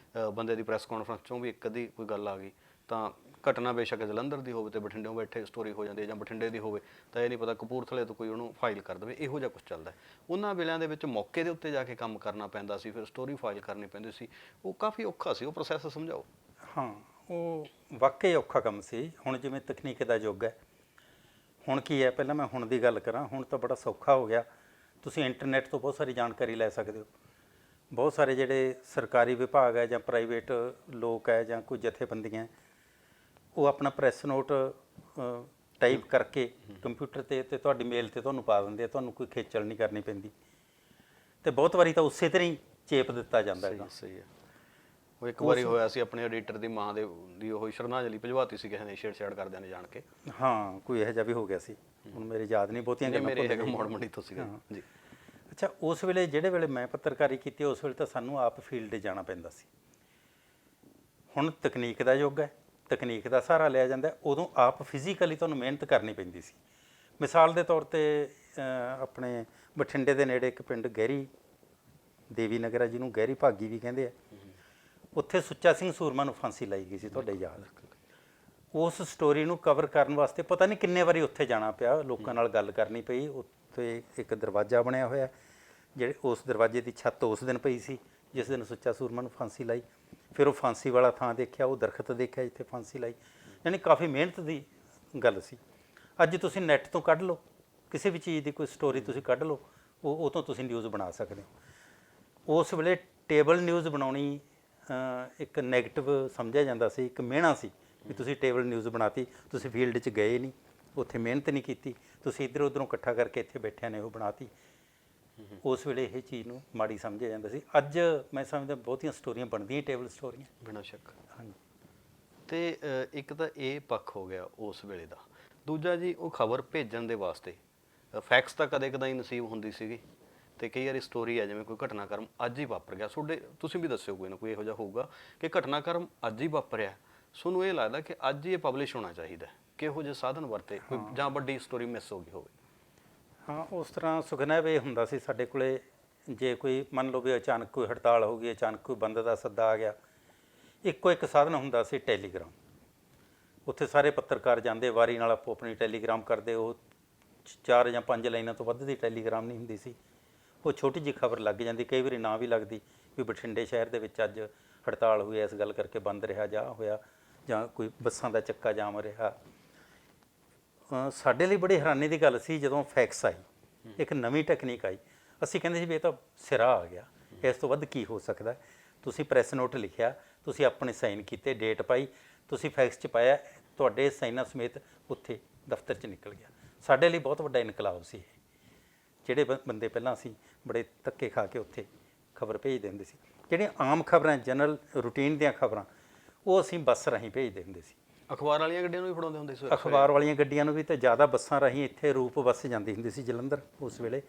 ਬੰਦੇ ਦੀ ਪ੍ਰੈਸ ਕਾਨਫਰੰਸ 'ਚੋਂ ਵੀ ਇੱਕ ਅੱਧੀ ਕੋਈ ਗੱਲ ਆ ਗਈ ਤਾਂ ਘਟਨਾ ਬੇਸ਼ੱਕ ਜਲੰਧਰ ਦੀ ਹੋਵੇ ਤੇ ਬਠਿੰਡਿਓਂ ਬੈਠੇ ਸਟੋਰੀ ਹੋ ਜਾਂਦੀ ਹੈ, ਜਾਂ ਬਠਿੰਡੇ ਦੀ ਹੋਵੇ ਤਾਂ ਇਹ ਨਹੀਂ ਪਤਾ ਕਪੂਰਥਲੇ ਤੋਂ ਕੋਈ ਉਹਨੂੰ ਫਾਈਲ ਕਰ ਦੇਵੇ, ਇਹੋ ਜਿਹਾ ਕੁਝ ਚੱਲਦਾ। ਉਹਨਾਂ ਵੇਲਿਆਂ ਦੇ ਵਿੱਚ ਮੌਕੇ ਦੇ ਉੱਤੇ ਜਾ ਕੇ ਕੰਮ ਕਰਨਾ ਪੈਂਦਾ ਸੀ, ਫਿਰ ਸਟੋਰੀ ਫਾਈਲ ਕਰਨੀ ਪੈਂਦੀ ਸੀ, ਉਹ ਕਾਫੀ ਔਖਾ ਸੀ। ਉਹ ਪ੍ਰੋਸੈਸ ਸਮਝਾਓ। ਹਾਂ, ਉਹ ਵਾਕਈ ਔਖਾ ਕੰਮ ਸੀ। ਹੁਣ ਜਿਵੇਂ ਤਕਨੀਕ ਦਾ ਯੁੱਗ ਹੈ, ਹੁਣ ਕੀ ਹੈ, ਪਹਿਲਾਂ ਮੈਂ ਹੁਣ ਦੀ ਗੱਲ ਕਰਾਂ, ਹੁਣ ਤਾਂ ਬੜਾ ਸੌਖਾ ਹੋ ਗਿਆ। ਤੁਸੀਂ ਇੰਟਰਨੈਟ ਤੋਂ ਬਹੁਤ ਸਾਰੀ ਜਾਣਕਾਰੀ ਲੈ ਸਕਦੇ ਹੋ। ਬਹੁਤ ਸਾਰੇ ਜਿਹੜੇ ਸਰਕਾਰੀ ਵਿਭਾਗ ਹੈ ਜਾਂ ਪ੍ਰਾਈਵੇਟ ਲੋਕ ਹੈ ਜਾਂ ਕੋਈ ਜਥੇਬੰਦੀਆਂ, ਉਹ ਆਪਣਾ ਪ੍ਰੈਸ ਨੋਟ ਟਾਈਪ ਕਰਕੇ ਕੰਪਿਊਟਰ 'ਤੇ ਤੁਹਾਡੀ ਮੇਲ 'ਤੇ ਤੁਹਾਨੂੰ ਪਾ ਦਿੰਦੇ ਆ, ਤੁਹਾਨੂੰ ਕੋਈ ਖੇਚਲ ਨਹੀਂ ਕਰਨੀ ਪੈਂਦੀ। ਅਤੇ ਬਹੁਤ ਵਾਰੀ ਤਾਂ ਉਸੇ ਤਰ੍ਹਾਂ ਹੀ ਚੇਪ ਦਿੱਤਾ ਜਾਂਦਾ ਹੈਗਾ। ਸਹੀ ਹੈ। ਉਹ ਇੱਕ ਵਾਰੀ ਹੋਇਆ ਸੀ, ਆਪਣੇ ਐਡੀਟਰ ਦੀ ਮਾਂ ਦੀ ਉਹ ਸ਼ਰਧਾਂਜਲੀ ਭਿਜਵਾਤੀ ਸੀ ਕਿਸੇ ਨੇ ਛੇੜਛਾੜ ਕਰਦਿਆਂ ਨੇ ਜਾਣ ਕੇ। ਹਾਂ, ਕੋਈ ਇਹੋ ਜਿਹਾ ਵੀ ਹੋ ਗਿਆ ਸੀ, ਹੁਣ ਮੇਰੇ ਯਾਦ ਨਹੀਂ ਬਹੁਤੀਆਂ ਗੱਲਾਂ। ਮੇਰੇ ਹੈਗਾ ਮੋੜ ਮੰਡੀ ਤੋਂ ਸੀਗਾ ਜੀ। ਅੱਛਾ, ਉਸ ਵੇਲੇ ਜਿਹੜੇ ਵੇਲੇ ਮੈਂ ਪੱਤਰਕਾਰੀ ਕੀਤੀ, ਉਸ ਵੇਲੇ ਤਾਂ ਸਾਨੂੰ ਆਪ ਫੀਲਡ 'ਤੇ ਜਾਣਾ ਪੈਂਦਾ ਸੀ। ਹੁਣ ਤਕਨੀਕ ਦਾ ਯੁੱਗ ਹੈ, ਤਕਨੀਕ ਦਾ ਸਹਾਰਾ ਲਿਆ ਜਾਂਦਾ। ਉਦੋਂ ਆਪ ਫਿਜ਼ੀਕਲੀ ਤੁਹਾਨੂੰ ਮਿਹਨਤ ਕਰਨੀ ਪੈਂਦੀ ਸੀ। ਮਿਸਾਲ ਦੇ ਤੌਰ 'ਤੇ ਆਪਣੇ ਬਠਿੰਡੇ ਦੇ ਨੇੜੇ ਇੱਕ ਪਿੰਡ ਗਹਿਰੀ ਦੇਵੀ ਨਗਰ ਹੈ, ਜਿਹਨੂੰ ਗਹਿਰੀ ਭਾਗੀ ਵੀ ਕਹਿੰਦੇ ਆ। ਉੱਥੇ ਸੁੱਚਾ ਸਿੰਘ ਸੂਰਮਾ ਨੂੰ ਫਾਂਸੀ ਲਾਈ ਗਈ ਸੀ, ਤੁਹਾਡੇ ਯਾਦ। ਉਸ ਸਟੋਰੀ ਨੂੰ ਕਵਰ ਕਰਨ ਵਾਸਤੇ ਪਤਾ ਨਹੀਂ ਕਿੰਨੇ ਵਾਰੀ ਉੱਥੇ ਜਾਣਾ ਪਿਆ, ਲੋਕਾਂ ਨਾਲ ਗੱਲ ਕਰਨੀ ਪਈ। ਉੱਥੇ ਇੱਕ ਦਰਵਾਜ਼ਾ ਬਣਿਆ ਹੋਇਆ, ਜਿਹੜੇ ਉਸ ਦਰਵਾਜ਼ੇ ਦੀ ਛੱਤ ਉਸ ਦਿਨ ਪਈ ਸੀ ਜਿਸ ਦਿਨ ਸੁੱਚਾ ਸੂਰਮਾ ਨੂੰ ਫਾਂਸੀ ਲਾਈ। ਫਿਰ ਉਹ ਫਾਂਸੀ ਵਾਲਾ ਥਾਂ ਦੇਖਿਆ, ਉਹ ਦਰਖਤ ਦੇਖਿਆ ਜਿੱਥੇ ਫਾਂਸੀ ਲਾਈ। ਯਾਨੀ ਕਾਫੀ ਮਿਹਨਤ ਦੀ ਗੱਲ ਸੀ। ਅੱਜ ਤੁਸੀਂ ਨੈੱਟ ਤੋਂ ਕੱਢ ਲਓ, ਕਿਸੇ ਵੀ ਚੀਜ਼ ਦੀ ਕੋਈ ਸਟੋਰੀ ਤੁਸੀਂ ਕੱਢ ਲਓ, ਉਹ ਤੋਂ ਤੁਸੀਂ ਨਿਊਜ਼ ਬਣਾ ਸਕਦੇ ਹੋ। ਉਸ ਵੇਲੇ ਟੇਬਲ ਨਿਊਜ਼ ਬਣਾਉਣੀ ਇੱਕ ਨੈਗੇਟਿਵ ਸਮਝਿਆ ਜਾਂਦਾ ਸੀ, ਇੱਕ ਮਿਹਣਾ ਸੀ ਵੀ ਤੁਸੀਂ ਟੇਬਲ ਨਿਊਜ਼ ਬਣਾਤੀ, ਤੁਸੀਂ ਫੀਲਡ 'ਚ ਗਏ ਨਹੀਂ, ਉੱਥੇ ਮਿਹਨਤ ਨਹੀਂ ਕੀਤੀ, ਤੁਸੀਂ ਇੱਧਰ ਉੱਧਰੋਂ ਇਕੱਠਾ ਕਰਕੇ ਇੱਥੇ ਬੈਠਿਆਂ ਨੇ ਉਹ ਬਣਾਤੀ। ਉਸ ਵੇਲੇ ਇਹ ਚੀਜ਼ ਨੂੰ ਮਾੜੀ ਸਮਝਿਆ ਜਾਂਦਾ ਸੀ। ਅੱਜ ਮੈਂ ਸਮਝਦਾ ਬਹੁਤੀਆਂ ਸਟੋਰੀਆਂ ਬਣਦੀਆਂ ਟੇਬਲ ਸਟੋਰੀਆਂ, ਬਿਨਾਂ ਸ਼ੱਕ। ਹਾਂਜੀ। ਅਤੇ ਇੱਕ ਤਾਂ ਇਹ ਪੱਖ ਹੋ ਗਿਆ ਉਸ ਵੇਲੇ ਦਾ। ਦੂਜਾ ਜੀ, ਉਹ ਖਬਰ ਭੇਜਣ ਦੇ ਵਾਸਤੇ ਫੈਕਸ ਤਾਂ ਕਦੇ ਕਦਾਈ ਨਸੀਬ ਹੁੰਦੀ ਸੀਗੀ, ਅਤੇ ਕਈ ਵਾਰੀ ਸਟੋਰੀ ਹੈ ਜਿਵੇਂ ਕੋਈ ਘਟਨਾਕ੍ਰਮ ਅੱਜ ਹੀ ਵਾਪਰ ਗਿਆ, ਤੁਸੀਂ ਵੀ ਦੱਸਿਓ ਕੋਈ ਨਾ ਕੋਈ ਇਹੋ ਜਿਹਾ ਹੋਊਗਾ ਕਿ ਘਟਨਾਕ੍ਰਮ ਅੱਜ ਹੀ ਵਾਪਰਿਆ, ਤੁਹਾਨੂੰ ਇਹ ਲੱਗਦਾ ਕਿ ਅੱਜ ਹੀ ਇਹ ਪਬਲਿਸ਼ ਹੋਣਾ ਚਾਹੀਦਾ, ਕਿਹੋ ਜਿਹੇ ਸਾਧਨ ਵਰਤੇ ਕੋਈ, ਜਾਂ ਵੱਡੀ ਸਟੋਰੀ ਮਿਸ ਹੋ ਗਈ ਹੋਵੇ? ਹਾਂ, ਉਸ ਤਰ੍ਹਾਂ ਸੁਖਨੈਬ ਇਹ ਹੁੰਦਾ ਸੀ ਸਾਡੇ ਕੋਲੇ, ਜੇ ਕੋਈ ਮੰਨ ਲਓ ਵੀ ਅਚਾਨਕ ਕੋਈ ਹੜਤਾਲ ਹੋ ਗਈ, ਅਚਾਨਕ ਕੋਈ ਬੰਦ ਦਾ ਸੱਦਾ ਆ ਗਿਆ, ਇੱਕੋ ਇੱਕ ਸਾਧਨ ਹੁੰਦਾ ਸੀ ਟੈਲੀਗ੍ਰਾਮ। ਉੱਥੇ ਸਾਰੇ ਪੱਤਰਕਾਰ ਜਾਂਦੇ, ਵਾਰੀ ਨਾਲ ਆਪੋ ਆਪਣੀ ਟੈਲੀਗ੍ਰਾਮ ਕਰਦੇ। ਉਹ 4 ਜਾਂ 5 ਲਾਈਨਾਂ ਤੋਂ ਵੱਧ ਦੀ ਟੈਲੀਗ੍ਰਾਮ ਨਹੀਂ ਹੁੰਦੀ ਸੀ। ਉਹ ਛੋਟੀ ਜਿਹੀ ਖਬਰ ਲੱਗ ਜਾਂਦੀ, ਕਈ ਵਾਰੀ ਨਾ ਵੀ ਲੱਗਦੀ, ਵੀ ਬਠਿੰਡੇ ਸ਼ਹਿਰ ਦੇ ਵਿੱਚ ਅੱਜ ਹੜਤਾਲ ਹੋਈ, ਇਸ ਗੱਲ ਕਰਕੇ ਬੰਦ ਰਿਹਾ ਜਾਂ ਹੋਇਆ, ਜਾਂ ਕੋਈ ਬੱਸਾਂ ਦਾ ਚੱਕਾ ਜਾਮ ਰਿਹਾ। ਸਾਡੇ ਲਈ ਬੜੀ ਹੈਰਾਨੀ ਦੀ ਗੱਲ ਸੀ ਜਦੋਂ ਫੈਕਸ ਆਈ, ਇੱਕ ਨਵੀਂ ਟੈਕਨੀਕ ਆਈ। ਅਸੀਂ ਕਹਿੰਦੇ ਸੀ ਵੀ ਇਹ ਤਾਂ ਸਿਰਾ ਆ ਗਿਆ, ਇਸ ਤੋਂ ਵੱਧ ਕੀ ਹੋ ਸਕਦਾ। ਤੁਸੀਂ ਪ੍ਰੈਸ ਨੋਟ ਲਿਖਿਆ, ਤੁਸੀਂ ਆਪਣੇ ਸਾਈਨ ਕੀਤੇ, ਡੇਟ ਪਾਈ, ਤੁਸੀਂ ਫੈਕਸ 'ਚ ਪਾਇਆ, ਤੁਹਾਡੇ ਸਾਈਨਾਂ ਸਮੇਤ ਉੱਥੇ ਦਫ਼ਤਰ 'ਚ ਨਿਕਲ ਗਿਆ। ਸਾਡੇ ਲਈ ਬਹੁਤ ਵੱਡਾ ਇਨਕਲਾਬ ਸੀ ਇਹ। ਜਿਹੜੇ ਬੰਦੇ ਪਹਿਲਾਂ ਅਸੀਂ ਬੜੇ ਧੱਕੇ ਖਾ ਕੇ ਉੱਥੇ ਖਬਰ ਭੇਜਦੇ ਹੁੰਦੇ ਸੀ, ਜਿਹੜੀਆਂ ਆਮ ਖਬਰਾਂ, ਜਨਰਲ ਰੂਟੀਨ ਦੀਆਂ ਖਬਰਾਂ, ਉਹ ਅਸੀਂ ਬੱਸ ਰਾਹੀਂ ਭੇਜਦੇ ਹੁੰਦੇ ਸੀ। ਅਖਬਾਰ ਵਾਲੀਆਂ ਗੱਡੀਆਂ ਨੂੰ ਵੀ ਫੜਾਉਂਦੇ ਹੁੰਦੇ ਸੀ? ਅਖਬਾਰ ਵਾਲੀਆਂ ਗੱਡੀਆਂ ਨੂੰ ਵੀ, ਤਾਂ ਜ਼ਿਆਦਾ ਬੱਸਾਂ ਰਾਹੀਂ। ਇੱਥੇ ਰੂਪ ਬੱਸ ਜਾਂਦੀ ਹੁੰਦੀ ਸੀ ਜਲੰਧਰ ਉਸ ਵੇਲੇ,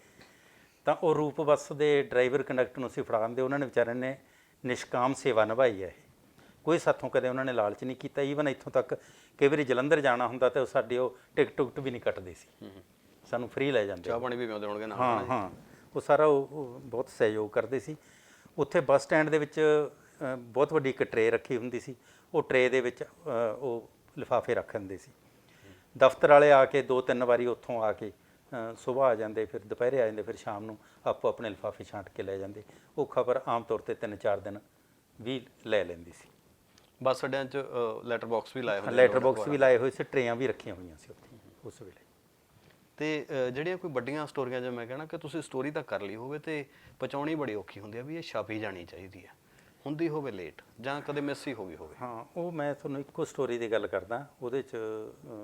ਤਾਂ ਉਹ ਰੂਪ ਬੱਸ ਦੇ ਡਰਾਈਵਰ ਕੰਡਕਟਰ ਨੂੰ ਅਸੀਂ ਫੜਾ ਦਿੰਦੇ। ਉਹਨਾਂ ਨੇ ਵਿਚਾਰਿਆਂ ਨੇ ਨਿਸ਼ਕਾਮ ਸੇਵਾ ਨਿਭਾਈ ਹੈ। ਇਹ ਕੋਈ ਸਾਥੋਂ ਕਦੇ ਉਹਨਾਂ ਨੇ ਲਾਲਚ ਨਹੀਂ ਕੀਤਾ। ਈਵਨ ਇੱਥੋਂ ਤੱਕ ਕਈ ਵਾਰੀ ਜਲੰਧਰ ਜਾਣਾ ਹੁੰਦਾ ਤਾਂ ਸਾਡੀ ਉਹ ਟਿਕਟ ਵੀ ਨਹੀਂ ਕੱਟਦੇ ਸੀ, ਸਾਨੂੰ ਫ੍ਰੀ ਲੈ ਜਾਂਦੇ। ਚਾਹ ਪਾਣੀ ਵੀ ਪਿਆਉਂਦੇ ਹੋਣਗੇ ਨਾਲ? ਹਾਂ, ਉਹ ਸਾਰਾ ਉਹ ਬਹੁਤ ਸਹਿਯੋਗ ਕਰਦੇ ਸੀ। ਉੱਥੇ ਬੱਸ ਸਟੈਂਡ ਦੇ ਵਿੱਚ ਬਹੁਤ ਵੱਡੀ ਇੱਕ ਟਰੇ ਰੱਖੀ ਹੁੰਦੀ ਸੀ, ਉਹ ਟਰੇ ਦੇ ਵਿੱਚ ਉਹ ਲਿਫਾਫੇ ਰੱਖ ਦਿੰਦੇ ਸੀ। ਦਫ਼ਤਰ ਵਾਲੇ ਆ ਕੇ 2-3 ਵਾਰੀ ਉੱਥੋਂ ਆ ਕੇ ਸੁਬਾਹ ਆ ਜਾਂਦੇ, ਫਿਰ ਦੁਪਹਿਰੇ ਆ ਜਾਂਦੇ, ਫਿਰ ਸ਼ਾਮ ਨੂੰ ਆਪੋ ਆਪਣੇ ਲਿਫਾਫੇ ਛਾਂਟ ਕੇ ਲੈ ਜਾਂਦੇ। ਉਹ ਖਬਰ ਆਮ ਤੌਰ 'ਤੇ 3-4 ਦਿਨ ਵੀ ਲੈ ਲੈਂਦੀ ਸੀ। ਬੱਸ ਅੱਡਿਆਂ 'ਚ ਲੈਟਰ ਬਾਕਸ ਵੀ ਲਾਏ ਹੁੰਦੇ ਲੈਟਰ ਬਾਕਸ ਵੀ ਲਾਏ ਹੋਏ ਸੀ, ਟਰੇਆਂ ਵੀ ਰੱਖੀਆਂ ਹੋਈਆਂ ਸੀ ਉੱਥੇ ਉਸ ਵੇਲੇ। ਤੇ ਜਿਹੜੀਆਂ ਕੋਈ ਵੱਡੀਆਂ ਸਟੋਰੀਆਂ, ਜਿਵੇਂ ਮੈਂ ਕਹਿਣਾ ਕਿ ਤੁਸੀਂ ਸਟੋਰੀ ਤਾਂ ਕਰ ਲਈ ਹੋਵੇ ਤੇ ਪਹੁੰਚਾਉਣੀ ਬੜੀ ਔਖੀ ਹੁੰਦੀ ਆ ਵੀ ਇਹ ਛਾਪੀ ਜਾਣੀ ਚਾਹੀਦੀ ਹੈ, ਹੁੰਦੀ ਹੋਵੇ ਲੇਟ ਜਾਂ ਕਦੇ ਮਿਸ ਹੀ ਹੋ ਗਈ ਹੋਵੇ। ਹਾਂ, ਉਹ ਮੈਂ ਤੁਹਾਨੂੰ ਇੱਕੋ ਸਟੋਰੀ ਦੀ ਗੱਲ ਕਰਦਾ, ਉਹਦੇ 'ਚ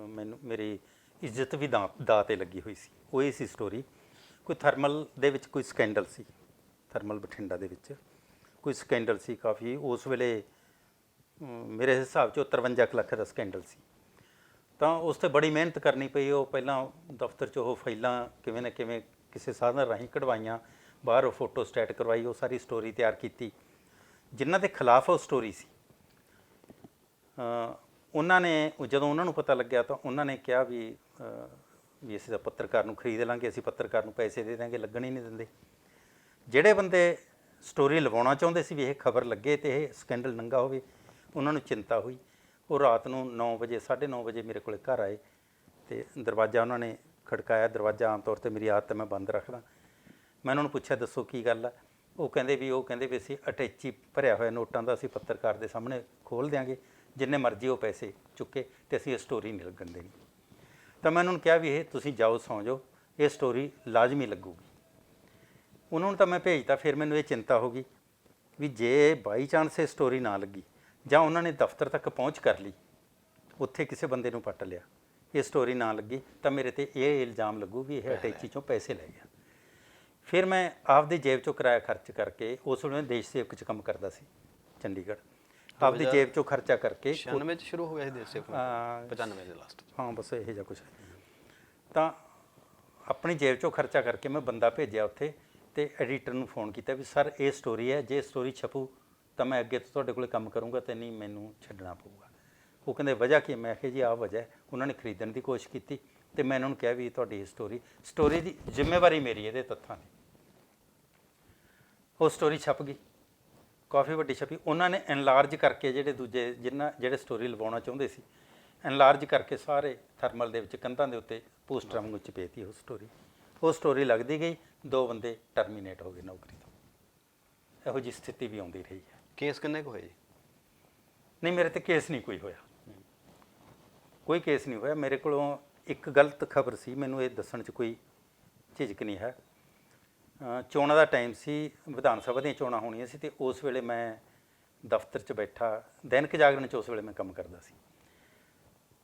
ਮੈਨੂੰ ਮੇਰੀ ਇੱਜ਼ਤ ਵੀ ਦਾਅ 'ਤੇ ਲੱਗੀ ਹੋਈ ਸੀ। ਉਹ ਇਹ ਸੀ ਸਟੋਰੀ, ਕੋਈ ਥਰਮਲ ਦੇ ਵਿੱਚ ਕੋਈ ਸਕੈਂਡਲ ਸੀ, ਥਰਮਲ ਬਠਿੰਡਾ ਦੇ ਵਿੱਚ ਕੋਈ ਸਕੈਂਡਲ ਸੀ ਕਾਫੀ ਉਸ ਵੇਲੇ, ਮੇਰੇ ਹਿਸਾਬ 'ਚ 53 ਕੁ ਲੱਖ ਦਾ ਸਕੈਂਡਲ ਸੀ। ਤਾਂ ਉਸ 'ਤੇ ਬੜੀ ਮਿਹਨਤ ਕਰਨੀ ਪਈ। ਉਹ ਪਹਿਲਾਂ ਦਫ਼ਤਰ 'ਚ ਉਹ ਫਾਈਲਾਂ ਕਿਵੇਂ ਨਾ ਕਿਵੇਂ ਕਿਸੇ ਸਾਧਨ ਰਾਹੀਂ ਕਢਵਾਈਆਂ, ਬਾਹਰ ਉਹ ਫੋਟੋ ਸਟੇਟ ਕਰਵਾਈ, ਉਹ ਸਾਰੀ ਸਟੋਰੀ ਤਿਆਰ ਕੀਤੀ। ਜਿਨ੍ਹਾਂ ਦੇ ਖਿਲਾਫ ਉਹ ਸਟੋਰੀ ਸੀ, ਉਹਨਾਂ ਨੇ ਜਦੋਂ ਉਹਨਾਂ ਨੂੰ ਪਤਾ ਲੱਗਿਆ ਤਾਂ ਉਹਨਾਂ ਨੇ ਕਿਹਾ ਵੀ ਅਸੀਂ ਤਾਂ ਪੱਤਰਕਾਰ ਨੂੰ ਖਰੀਦ ਲਾਂਗੇ, ਅਸੀਂ ਪੱਤਰਕਾਰ ਨੂੰ ਪੈਸੇ ਦੇ ਦਾਂਗੇ, ਲੱਗਣ ਹੀ ਨਹੀਂ ਦਿੰਦੇ। ਜਿਹੜੇ ਬੰਦੇ ਸਟੋਰੀ ਲਵਾਉਣਾ ਚਾਹੁੰਦੇ ਸੀ ਵੀ ਇਹ ਖਬਰ ਲੱਗੇ ਤੇ ਇਹ ਸਕੈਂਡਲ ਨੰਗਾ ਹੋਵੇ, ਉਹਨਾਂ ਨੂੰ ਚਿੰਤਾ ਹੋਈ। ਉਹ ਰਾਤ ਨੂੰ 9 ਵਜੇ 9:30 ਵਜੇ ਮੇਰੇ ਕੋਲ ਘਰ ਆਏ ਤੇ ਦਰਵਾਜ਼ਾ ਉਹਨਾਂ ਨੇ ਖੜਕਾਇਆ। ਦਰਵਾਜ਼ਾ ਆਮ ਤੌਰ 'ਤੇ ਮੇਰੀ ਆਦਤ ਮੈਂ ਬੰਦ ਰੱਖਦਾ। ਮੈਂ ਉਹਨਾਂ ਨੂੰ ਪੁੱਛਿਆ, ਦੱਸੋ ਕੀ ਗੱਲ ਆ? ਉਹ ਕਹਿੰਦੇ ਵੀ ਅਸੀਂ ਅਟੈਚੀ ਭਰਿਆ ਹੋਇਆ ਨੋਟਾਂ ਦਾ ਅਸੀਂ ਪੱਤਰਕਾਰ ਦੇ ਸਾਹਮਣੇ ਖੋਲ੍ਹ ਦਿਆਂਗੇ, ਜਿੰਨੇ ਮਰਜ਼ੀ ਉਹ ਪੈਸੇ ਚੁੱਕੇ ਤੇ ਅਸੀਂ ਇਹ ਸਟੋਰੀ ਨਹੀਂ ਲੱਗਣ ਦੇਣੀ। ਤਾਂ ਮੈਂ ਉਹਨਾਂ ਨੂੰ ਕਿਹਾ ਵੀ ਇਹ ਤੁਸੀਂ ਜਾਓ, ਸੌਂ ਜਾਓ, ਇਹ ਸਟੋਰੀ ਲਾਜ਼ਮੀ ਲੱਗੂਗੀ। ਉਹਨਾਂ ਨੂੰ ਤਾਂ ਮੈਂ ਭੇਜਤਾ। ਫਿਰ ਮੈਨੂੰ ਇਹ ਚਿੰਤਾ ਹੋ ਗਈ ਵੀ ਜੇ ਬਾਈ ਚਾਂਸ ਇਹ ਸਟੋਰੀ ਨਾ ਲੱਗੀ ਜਾਂ ਉਹਨਾਂ ਨੇ ਦਫ਼ਤਰ ਤੱਕ ਪਹੁੰਚ ਕਰ ਲਈ, ਉੱਥੇ ਕਿਸੇ ਬੰਦੇ ਨੂੰ ਪੱਟ ਲਿਆ, ਇਹ ਸਟੋਰੀ ਨਾ ਲੱਗੀ ਤਾਂ ਮੇਰੇ 'ਤੇ ਇਹ ਇਲਜ਼ਾਮ ਲੱਗੂ ਵੀ ਇਹ ਅਟੈਚੀ 'ਚੋਂ ਪੈਸੇ ਲੈ ਗਿਆ। ਫਿਰ ਮੈਂ ਆਪਦੀ ਜੇਬ 'ਚੋਂ ਕਿਰਾਇਆ ਖਰਚ ਕਰਕੇ, ਉਸ ਵੇਲੇ ਦੇਸ਼ ਸੇਵਕ 'ਚ ਕੰਮ ਕਰਦਾ ਸੀ ਚੰਡੀਗੜ੍ਹ, ਆਪਦੀ ਜੇਬ 'ਚੋਂ ਖਰਚਾ ਕਰਕੇ 96 'ਚ ਸ਼ੁਰੂ ਹੋ ਗਿਆ ਸੀ ਦੇਸ਼ ਸੇਵਕ, 95 ਦੇ ਲਾਸਟ। ਹਾਂ, ਬਸ ਇਹੋ ਜਿਹਾ ਕੁਛ। ਤਾਂ ਆਪਣੀ ਜੇਬ 'ਚੋਂ ਖਰਚਾ ਕਰਕੇ ਮੈਂ ਬੰਦਾ ਭੇਜਿਆ ਉੱਥੇ ਤੇ ਐਡੀਟਰ ਨੂੰ ਫੋਨ ਕੀਤਾ ਵੀ ਸਰ ਇਹ ਸਟੋਰੀ ਹੈ, ਜੇ ਸਟੋਰੀ ਛਪੂ ਤਾਂ ਮੈਂ ਅੱਗੇ ਤੋਂ ਤੁਹਾਡੇ ਕੋਲ ਕੰਮ ਕਰੂੰਗਾ ਤੇ ਨਹੀਂ ਮੈਨੂੰ ਛੱਡਣਾ ਪਊਗਾ। ਉਹ ਕਹਿੰਦੇ ਵਜ੍ਹਾ ਕੀ? ਮੈਂ ਕਿਹਾ ਜੀ ਆਹ ਵਜ੍ਹਾ। ਉਹਨਾਂ ਨੇ ਖਰੀਦਣ ਦੀ ਕੋਸ਼ਿਸ਼ ਕੀਤੀ ਤੇ ਮੈਂ ਉਹਨਾਂ ਨੂੰ ਕਿਹਾ ਵੀ ਤੁਹਾਡੀ ਸਟੋਰੀ ਦੀ ਜ਼ਿੰਮੇਵਾਰੀ ਮੇਰੀ, ਇਹਦੇ ਤੱਥਾਂ ਦੀ। ਉਹ ਸਟੋਰੀ ਛਪ ਗਈ, ਕਾਫੀ ਵੱਡੀ ਛਪੀ। ਉਹਨਾਂ ਨੇ ਐਨਲਾਰਜ ਕਰਕੇ ਜਿਹੜੇ ਸਟੋਰੀ ਲਵਾਉਣਾ ਚਾਹੁੰਦੇ ਸੀ, ਐਨਲਾਰਜ ਕਰਕੇ ਸਾਰੇ ਥਰਮਲ ਦੇ ਵਿੱਚ ਕੰਧਾਂ ਦੇ ਉੱਤੇ ਪੋਸਟਰਾਂ ਵਾਂਗੂ ਚਪੇਤੀ ਉਹ ਸਟੋਰੀ। ਉਹ ਸਟੋਰੀ ਲੱਗਦੀ ਗਈ, 2 ਬੰਦੇ ਟਰਮੀਨੇਟ ਹੋ ਗਏ ਨੌਕਰੀ ਤੋਂ। ਇਹੋ ਜਿਹੀ ਸਥਿਤੀ ਵੀ ਆਉਂਦੀ ਰਹੀ ਹੈ। ਕੇਸ ਕਿੰਨੇ ਕੁ ਹੋਏ ਜੀ? ਨਹੀਂ, ਮੇਰੇ ਤੇ ਕੇਸ ਨਹੀਂ ਕੋਈ ਹੋਇਆ, ਕੋਈ ਕੇਸ ਨਹੀਂ ਹੋਇਆ। ਮੇਰੇ ਕੋਲੋਂ ਇੱਕ ਗਲਤ ਖਬਰ ਸੀ, ਮੈਨੂੰ ਇਹ ਦੱਸਣ 'ਚ ਕੋਈ ਝਿਜਕ ਨਹੀਂ ਹੈ। ਚੋਣਾਂ ਦਾ ਟਾਈਮ ਸੀ, ਵਿਧਾਨ ਸਭਾ ਦੀਆਂ ਚੋਣਾਂ ਹੋਣੀਆਂ ਸੀ ਤੇ ਉਸ ਵੇਲੇ ਮੈਂ ਦਫ਼ਤਰ 'ਚ ਬੈਠਾ, ਦੈਨਿਕ ਜਾਗਰਣ 'ਚ ਉਸ ਵੇਲੇ ਮੈਂ ਕੰਮ ਕਰਦਾ ਸੀ।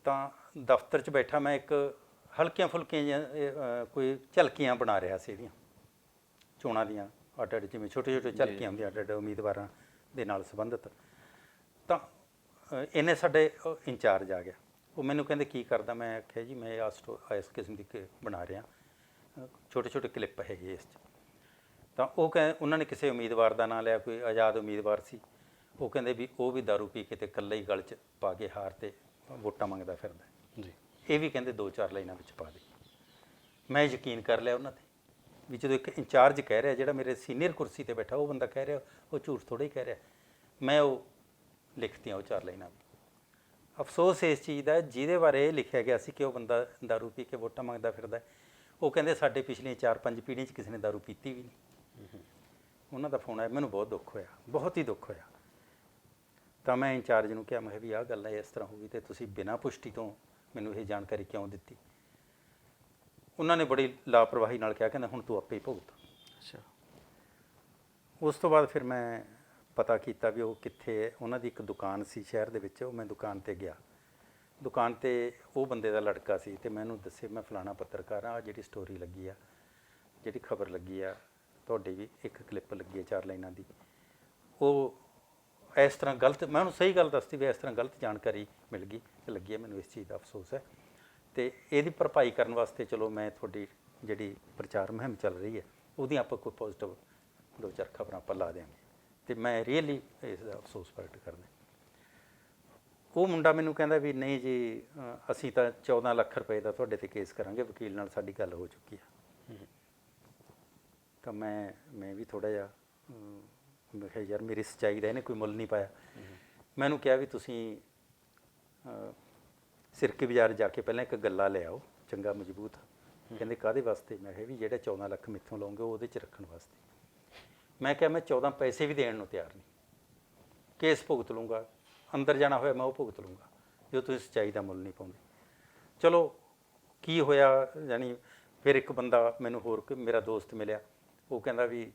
ਤਾਂ ਦਫ਼ਤਰ 'ਚ ਬੈਠਾ ਮੈਂ ਇੱਕ ਹਲਕੀਆਂ ਫੁਲਕੀਆਂ ਜਿਹੀਆਂ ਕੋਈ ਝਲਕੀਆਂ ਬਣਾ ਰਿਹਾ ਸੀ ਇਹਦੀਆਂ ਚੋਣਾਂ ਦੀਆਂ, ਅੱਡ ਅੱਡ ਜਿਵੇਂ ਛੋਟੇ ਛੋਟੇ ਝਲਕੀਆਂ ਹੁੰਦੀਆਂ ਅੱਡ ਅੱਡ ਉਮੀਦਵਾਰਾਂ ਦੇ ਨਾਲ ਸੰਬੰਧਿਤ। ਤਾਂ ਇਹਨੇ ਸਾਡੇ ਇੰਚਾਰਜ ਆ ਗਿਆ, ਉਹ ਮੈਨੂੰ ਕਹਿੰਦੇ ਕੀ ਕਰਦਾ? ਮੈਂ ਆਖਿਆ ਜੀ ਮੈਂ ਇਸ ਕਿਸਮ ਦੀ ਬਣਾ ਰਿਹਾ, ਛੋਟੇ ਛੋਟੇ ਕਲਿੱਪ ਹੈਗੇ ਇਸ 'ਚ। ਤਾਂ ਉਹਨਾਂ ਨੇ ਕਿਸੇ ਉਮੀਦਵਾਰ ਦਾ ਨਾਂ ਲਿਆ, ਕੋਈ ਆਜ਼ਾਦ ਉਮੀਦਵਾਰ ਸੀ। ਉਹ ਕਹਿੰਦੇ ਵੀ ਉਹ ਵੀ ਦਾਰੂ ਪੀ ਕੇ ਤੇ ਇਕੱਲਾ ਹੀ ਗਲ 'ਚ ਪਾ ਕੇ ਹਾਰ ਤੇ ਵੋਟਾਂ ਮੰਗਦਾ ਫਿਰਦਾ ਜੀ। ਇਹ ਵੀ ਕਹਿੰਦੇ 2-4 ਲਾਈਨਾਂ ਵਿੱਚ ਪਾ ਦੇ। ਮੈਂ ਯਕੀਨ ਕਰ ਲਿਆ ਉਹਨਾਂ 'ਤੇ ਵੀ ਜਦੋਂ ਇੱਕ ਇੰਚਾਰਜ ਕਹਿ ਰਿਹਾ, ਜਿਹੜਾ ਮੇਰੇ ਸੀਨੀਅਰ ਕੁਰਸੀ 'ਤੇ ਬੈਠਾ ਉਹ ਬੰਦਾ ਕਹਿ ਰਿਹਾ, ਉਹ ਝੂਠ ਥੋੜ੍ਹਾ ਹੀ ਕਹਿ ਰਿਹਾ। ਮੈਂ ਉਹ ਲਿਖਤੀਆਂ ਉਹ 4 ਲਾਈਨਾਂ ਵੀ। ਅਫਸੋਸ ਇਸ ਚੀਜ਼ ਦਾ ਜਿਹਦੇ ਬਾਰੇ ਇਹ ਲਿਖਿਆ ਗਿਆ ਸੀ ਕਿ ਉਹ ਬੰਦਾ ਦਾਰੂ ਪੀ ਕੇ ਵੋਟਾਂ ਮੰਗਦਾ ਫਿਰਦਾ, ਉਹ ਕਹਿੰਦੇ ਸਾਡੇ ਪਿਛਲੀਆਂ 4-5 ਪੀੜ੍ਹੀਆਂ 'ਚ ਕਿਸੇ ਨੇ ਦਾਰੂ ਪੀਤੀ ਵੀ ਨਹੀਂ। ਉਹਨਾਂ ਦਾ ਫੋਨ ਆਇਆ, ਮੈਨੂੰ ਬਹੁਤ ਦੁੱਖ ਹੋਇਆ, ਬਹੁਤ ਹੀ ਦੁੱਖ ਹੋਇਆ। ਤਾਂ ਮੈਂ ਇੰਚਾਰਜ ਨੂੰ ਕਿਹਾ, ਮੈਂ ਕਿਹਾ ਵੀ ਆਹ ਗੱਲ ਹੈ, ਇਸ ਤਰ੍ਹਾਂ ਹੋ ਗਈ ਤੇ ਤੁਸੀਂ ਬਿਨਾਂ ਪੁਸ਼ਟੀ ਤੋਂ ਮੈਨੂੰ ਇਹ ਜਾਣਕਾਰੀ ਕਿਉਂ ਦਿੱਤੀ? ਉਹਨਾਂ ਨੇ ਬੜੀ ਲਾਪਰਵਾਹੀ ਨਾਲ ਕਿਹਾ, ਕਹਿੰਦਾ ਹੁਣ ਤੂੰ ਆਪੇ ਹੀ ਭੁਗਤ। ਅੱਛਾ। ਉਸ ਤੋਂ ਬਾਅਦ ਫਿਰ ਮੈਂ ਪਤਾ ਕੀਤਾ ਵੀ ਉਹ ਕਿੱਥੇ ਹੈ। ਉਹਨਾਂ ਦੀ ਇੱਕ ਦੁਕਾਨ ਸੀ ਸ਼ਹਿਰ ਦੇ ਵਿੱਚ, ਉਹ ਮੈਂ ਦੁਕਾਨ 'ਤੇ ਗਿਆ। ਦੁਕਾਨ 'ਤੇ ਉਹ ਬੰਦੇ ਦਾ ਲੜਕਾ ਸੀ ਤੇ ਮੈਂ ਉਹਨੂੰ ਦੱਸਿਆ, ਮੈਂ ਫਲਾਣਾ ਪੱਤਰਕਾਰ ਹਾਂ, ਜਿਹੜੀ ਸਟੋਰੀ ਲੱਗੀ ਆ, ਜਿਹੜੀ ਖਬਰ ਲੱਗੀ ਆ, ਤੁਹਾਡੀ ਵੀ ਇੱਕ ਕਲਿੱਪ ਲੱਗੀ ਹੈ 4 ਲਾਈਨਾਂ ਦੀ। ਉਹ ਇਸ ਤਰ੍ਹਾਂ ਗਲਤ, ਮੈਂ ਉਹਨੂੰ ਸਹੀ ਗੱਲ ਦੱਸਤੀ ਵੀ ਇਸ ਤਰ੍ਹਾਂ ਗਲਤ ਜਾਣਕਾਰੀ ਮਿਲ ਗਈ ਤੇ ਲੱਗੀ ਹੈ, ਮੈਨੂੰ ਇਸ ਚੀਜ਼ ਦਾ ਅਫਸੋਸ ਹੈ ਤੇ ਇਹਦੀ ਭਰਪਾਈ ਕਰਨ ਵਾਸਤੇ ਚਲੋ ਮੈਂ ਤੁਹਾਡੀ ਜਿਹੜੀ ਪ੍ਰਚਾਰ ਮੁਹਿੰਮ ਚੱਲ ਰਹੀ ਹੈ ਉਹਦੀਆਂ ਆਪਾਂ ਕੋਈ ਪੋਜ਼ੀਟਿਵ 2-4 ਖਬਰਾਂ ਆਪਾਂ ਲਾ ਦਿਆਂਗੇ ਤੇ ਮੈਂ ਰੀਅਲੀ ਇਸ ਦਾ ਅਫਸੋਸ ਪ੍ਰਗਟ ਕਰਦਾ। ਉਹ ਮੁੰਡਾ ਮੈਨੂੰ ਕਹਿੰਦਾ ਵੀ ਨਹੀਂ ਜੀ, ਅਸੀਂ ਤਾਂ 14 ਲੱਖ ਰੁਪਏ ਦਾ ਤੁਹਾਡੇ 'ਤੇ ਕੇਸ ਕਰਾਂਗੇ, ਵਕੀਲ ਨਾਲ ਸਾਡੀ ਗੱਲ ਹੋ ਚੁੱਕੀ ਆ। ਤਾਂ ਮੈਂ ਵੀ ਥੋੜ੍ਹਾ ਜਿਹਾ ਮੈਂ ਕਿਹਾ ਯਾਰ ਮੇਰੀ ਸੱਚਾਈ ਦਾ ਇਹਨੇ ਕੋਈ ਮੁੱਲ ਨਹੀਂ ਪਾਇਆ। ਮੈਨੂੰ ਕਿਹਾ ਵੀ ਤੁਸੀਂ ਸਿਰਕੀ ਬਾਜ਼ਾਰ ਜਾ ਕੇ ਪਹਿਲਾਂ ਇੱਕ ਗੱਲਾ ਲੈ ਆਓ ਚੰਗਾ ਮਜ਼ਬੂਤ। ਕਹਿੰਦੇ ਕਾਹਦੇ ਵਾਸਤੇ? ਮੈਂ ਕਿਹਾ ਵੀ ਜਿਹੜਾ 14 ਲੱਖ ਮੈਥੋਂ ਲਓਗੇ ਉਹਦੇ 'ਚ ਰੱਖਣ ਵਾਸਤੇ। ਮੈਂ ਕਿਹਾ ਮੈਂ 14 ਪੈਸੇ ਵੀ ਦੇਣ ਨੂੰ ਤਿਆਰ ਨਹੀਂ, ਕੇਸ ਭੁਗਤ ਲੂੰਗਾ, ਅੰਦਰ ਜਾਣਾ ਹੋਇਆ ਮੈਂ ਉਹ ਭੁਗਤ ਲੂੰਗਾ ਜੋ ਤੁਸੀਂ ਸੱਚਾਈ ਦਾ ਮੁੱਲ ਨਹੀਂ ਪਾਉਂਦੇ। ਚਲੋ ਕੀ ਹੋਇਆ, ਯਾਨੀ ਫਿਰ ਇੱਕ ਬੰਦਾ ਮੈਨੂੰ ਹੋਰ ਮੇਰਾ ਦੋਸਤ ਮਿਲਿਆ, ਉਹ ਕਹਿੰਦਾ ਵੀ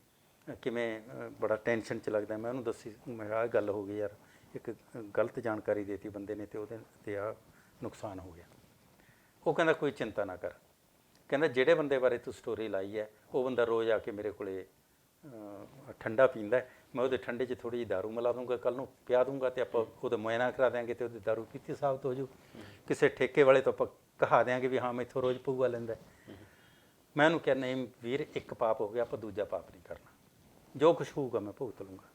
ਕਿਵੇਂ ਬੜਾ ਟੈਨਸ਼ਨ 'ਚ ਲੱਗਦਾ। ਮੈਂ ਉਹਨੂੰ ਦੱਸੀ, ਮੈਂ ਕਿਹਾ ਆਹ ਗੱਲ ਹੋ ਗਈ ਯਾਰ, ਇੱਕ ਗਲਤ ਜਾਣਕਾਰੀ ਦੇਤੀ ਬੰਦੇ ਨੇ ਅਤੇ ਉਹਦੇ 'ਤੇ ਆ ਨੁਕਸਾਨ ਹੋ ਗਿਆ। ਉਹ ਕਹਿੰਦਾ ਕੋਈ ਚਿੰਤਾ ਨਾ ਕਰ, ਕਹਿੰਦਾ ਜਿਹੜੇ ਬੰਦੇ ਬਾਰੇ ਤੂੰ ਸਟੋਰੀ ਲਾਈ ਹੈ ਉਹ ਬੰਦਾ ਰੋਜ਼ ਆ ਕੇ ਮੇਰੇ ਕੋਲੇ ਠੰਡਾ ਪੀਂਦਾ, ਮੈਂ ਉਹਦੇ ਠੰਡੇ 'ਚ ਥੋੜ੍ਹੀ ਜਿਹੀ ਦਾਰੂ ਮਿਲਾ ਦੂੰਗਾ, ਕੱਲ੍ਹ ਨੂੰ ਪਿਆ ਦੂੰਗਾ ਅਤੇ ਆਪਾਂ ਉਹਦਾ ਮੁਆਇਨਾ ਕਰਾ ਦਿਆਂਗੇ ਅਤੇ ਉਹਦੀ ਦਾਰੂ ਪੀਤੀ ਸਾਬਤ ਹੋ ਜੂ। ਕਿਸੇ ਠੇਕੇ ਵਾਲੇ ਤੋਂ ਆਪਾਂ ਕਹਾ ਦਿਆਂਗੇ ਵੀ ਹਾਂ ਮੈਥੋਂ ਰੋਜ਼ ਪਊਆ ਲੈਂਦਾ। ਮੈਂ ਉਹਨੂੰ ਕਿਹਾ ਨਹੀਂ ਵੀਰ, ਇੱਕ ਪਾਪ ਹੋ ਗਿਆ, ਆਪਾਂ ਦੂਜਾ ਪਾਪ ਨਹੀਂ ਕਰਨਾ, ਜੋ ਕੁਛ ਹੋਊਗਾ ਮੈਂ ਭੁਗਤ ਲੂੰਗਾ।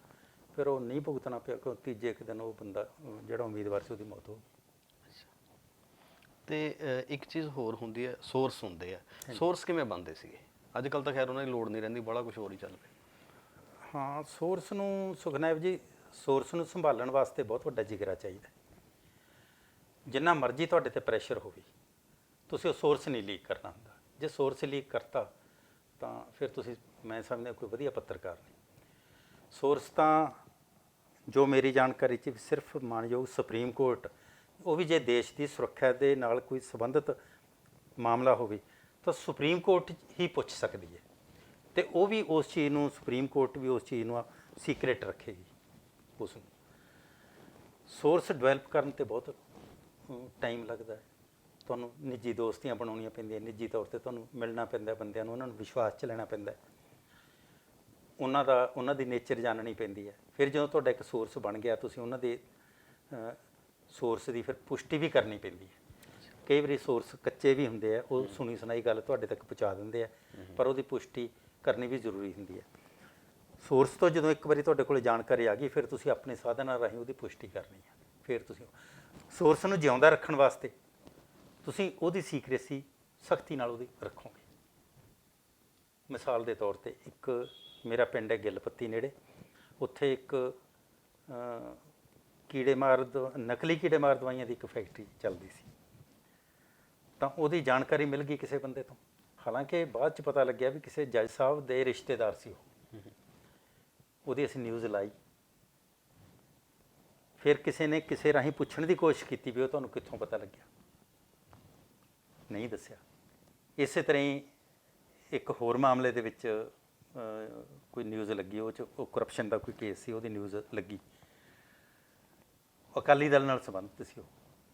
ਫਿਰ ਉਹ ਨਹੀਂ ਭੁਗਤਣਾ ਪਿਆ ਕਿਉਂ ਤੀਜੇ ਇੱਕ ਦਿਨ ਉਹ ਬੰਦਾ ਜਿਹੜਾ ਉਮੀਦਵਾਰ ਸੀ ਉਹਦੀ ਮੌਤ ਹੋ ਗਈ। ਤੇ ਇੱਕ ਚੀਜ਼ ਹੋਰ ਹੁੰਦੀ ਹੈ, ਸੋਰਸ ਹੁੰਦੇ ਆ। ਸੋਰਸ ਕਿਵੇਂ ਬਣਦੇ ਸੀਗੇ? ਅੱਜ ਕੱਲ੍ਹ ਤਾਂ ਖੈਰ ਉਹਨਾਂ ਦੀ ਲੋੜ ਨਹੀਂ ਰਹਿੰਦੀ, ਬੜਾ ਕੁਝ ਹੋਰ ਹੀ ਚੱਲ ਪਿਆ। ਹਾਂ, ਸੋਰਸ ਨੂੰ ਸੁਖਨੈਬ ਜੀ, ਸੋਰਸ ਨੂੰ ਸੰਭਾਲਣ ਵਾਸਤੇ ਬਹੁਤ ਵੱਡਾ ਜਿਗਰਾ ਚਾਹੀਦਾ। ਜਿੰਨਾ ਮਰਜ਼ੀ ਤੁਹਾਡੇ ਤੇ ਪ੍ਰੈਸ਼ਰ ਹੋਵੇ, ਤੁਸੀਂ ਉਹ ਸੋਰਸ ਨਹੀਂ ਲੀਕ ਕਰਨਾ ਹੁੰਦਾ। ਜੇ ਸੋਰਸ ਲੀਕ ਕਰਤਾ ਤਾਂ ਫਿਰ ਤੁਸੀਂ, ਮੈਂ ਸਮਝਦਾ ਕੋਈ ਵਧੀਆ ਪੱਤਰਕਾਰ ਨਹੀਂ। ਸੋਰਸ ਤਾਂ ਜੋ ਮੇਰੀ ਜਾਣਕਾਰੀ 'ਚ ਸਿਰਫ ਮਾਨਯੋਗ ਸੁਪਰੀਮ ਕੋਰਟ, ਉਹ ਵੀ ਜੇ ਦੇਸ਼ ਦੀ ਸੁਰੱਖਿਆ ਦੇ ਨਾਲ ਕੋਈ ਸੰਬੰਧਿਤ ਮਾਮਲਾ ਹੋਵੇ ਤਾਂ ਸੁਪਰੀਮ ਕੋਰਟ ਹੀ ਪੁੱਛ ਸਕਦੀ ਹੈ, ਅਤੇ ਉਹ ਵੀ ਉਸ ਚੀਜ਼ ਨੂੰ, ਸੁਪਰੀਮ ਕੋਰਟ ਵੀ ਉਸ ਚੀਜ਼ ਨੂੰ ਸੀਕ੍ਰੇਟ ਰੱਖੇਗੀ। ਉਸ ਨੂੰ ਸੋਰਸ ਡਿਵੈਲਪ ਕਰਨ 'ਤੇ ਬਹੁਤ ਟਾਈਮ ਲੱਗਦਾ ਹੈ। ਤੁਹਾਨੂੰ ਨਿੱਜੀ ਦੋਸਤੀਆਂ ਬਣਾਉਣੀਆਂ ਪੈਂਦੀਆਂ, ਨਿੱਜੀ ਤੌਰ 'ਤੇ ਤੁਹਾਨੂੰ ਮਿਲਣਾ ਪੈਂਦਾ ਬੰਦਿਆਂ ਨੂੰ, ਉਹਨਾਂ ਨੂੰ ਵਿਸ਼ਵਾਸ 'ਚ ਲੈਣਾ ਪੈਂਦਾ, ਉਹਨਾਂ ਦੀ ਨੇਚਰ ਜਾਣਨੀ ਪੈਂਦੀ ਹੈ। ਫਿਰ ਜਦੋਂ ਤੁਹਾਡਾ ਇੱਕ ਸੋਰਸ ਬਣ ਗਿਆ, ਤੁਸੀਂ ਉਹਨਾਂ ਦੇ ਸੋਰਸ ਦੀ ਫਿਰ ਪੁਸ਼ਟੀ ਵੀ ਕਰਨੀ ਪੈਂਦੀ ਹੈ। ਕਈ ਵਾਰੀ ਸੋਰਸ ਕੱਚੇ ਵੀ ਹੁੰਦੇ ਆ, ਉਹ ਸੁਣੀ ਸੁਣਾਈ ਗੱਲ ਤੁਹਾਡੇ ਤੱਕ ਪਹੁੰਚਾ ਦਿੰਦੇ ਆ, ਪਰ ਉਹਦੀ ਪੁਸ਼ਟੀ ਕਰਨੀ ਵੀ ਜ਼ਰੂਰੀ ਹੁੰਦੀ ਹੈ। ਸੋਰਸ ਤੋਂ ਜਦੋਂ ਇੱਕ ਵਾਰੀ ਤੁਹਾਡੇ ਕੋਲ ਜਾਣਕਾਰੀ ਆ ਗਈ, ਫਿਰ ਤੁਸੀਂ ਆਪਣੇ ਸਾਧਨਾਂ ਰਾਹੀਂ ਉਹਦੀ ਪੁਸ਼ਟੀ ਕਰਨੀ ਹੈ। ਫਿਰ ਤੁਸੀਂ ਸੋਰਸ ਨੂੰ ਜਿਉਂਦਾ ਰੱਖਣ ਵਾਸਤੇ ਤੁਸੀਂ ਉਹਦੀ ਸੀਕ੍ਰੇਸੀ ਸਖਤੀ ਨਾਲ ਉਹਦੀ ਰੱਖੋਗੇ। ਮਿਸਾਲ ਦੇ ਤੌਰ 'ਤੇ ਇੱਕ ਮੇਰਾ ਪਿੰਡ ਹੈ ਗਿੱਲਪੱਤੀ ਨੇੜੇ, ਉੱਥੇ ਇੱਕ ਨਕਲੀ ਕੀੜੇ ਮਾਰ ਦਵਾਈਆਂ ਦੀ ਇੱਕ ਫੈਕਟਰੀ ਚੱਲਦੀ ਸੀ। ਤਾਂ ਉਹਦੀ ਜਾਣਕਾਰੀ ਮਿਲ ਗਈ ਕਿਸੇ ਬੰਦੇ ਤੋਂ, ਹਾਲਾਂਕਿ ਬਾਅਦ 'ਚ ਪਤਾ ਲੱਗਿਆ ਵੀ ਕਿਸੇ ਜੱਜ ਸਾਹਿਬ ਦੇ ਰਿਸ਼ਤੇਦਾਰ ਸੀ ਉਹ। ਉਹਦੀ ਅਸੀਂ ਨਿਊਜ਼ ਲਾਈ, ਫਿਰ ਕਿਸੇ ਨੇ ਕਿਸੇ ਰਾਹੀਂ ਪੁੱਛਣ ਦੀ ਕੋਸ਼ਿਸ਼ ਕੀਤੀ ਵੀ ਉਹ ਤੁਹਾਨੂੰ ਕਿੱਥੋਂ ਪਤਾ ਲੱਗਿਆ, ਨਹੀਂ ਦੱਸਿਆ। ਇਸੇ ਤਰ੍ਹਾਂ ਹੀ ਇੱਕ ਹੋਰ ਮਾਮਲੇ ਦੇ ਵਿੱਚ ਕੋਈ ਨਿਊਜ਼ ਲੱਗੀ, ਉਹ 'ਚ ਉਹ ਕਰਪਸ਼ਨ ਦਾ ਕੋਈ ਕੇਸ ਸੀ, ਉਹਦੀ ਨਿਊਜ਼ ਲੱਗੀ, ਅਕਾਲੀ ਦਲ ਨਾਲ ਸੰਬੰਧਿਤ ਸੀ ਉਹ।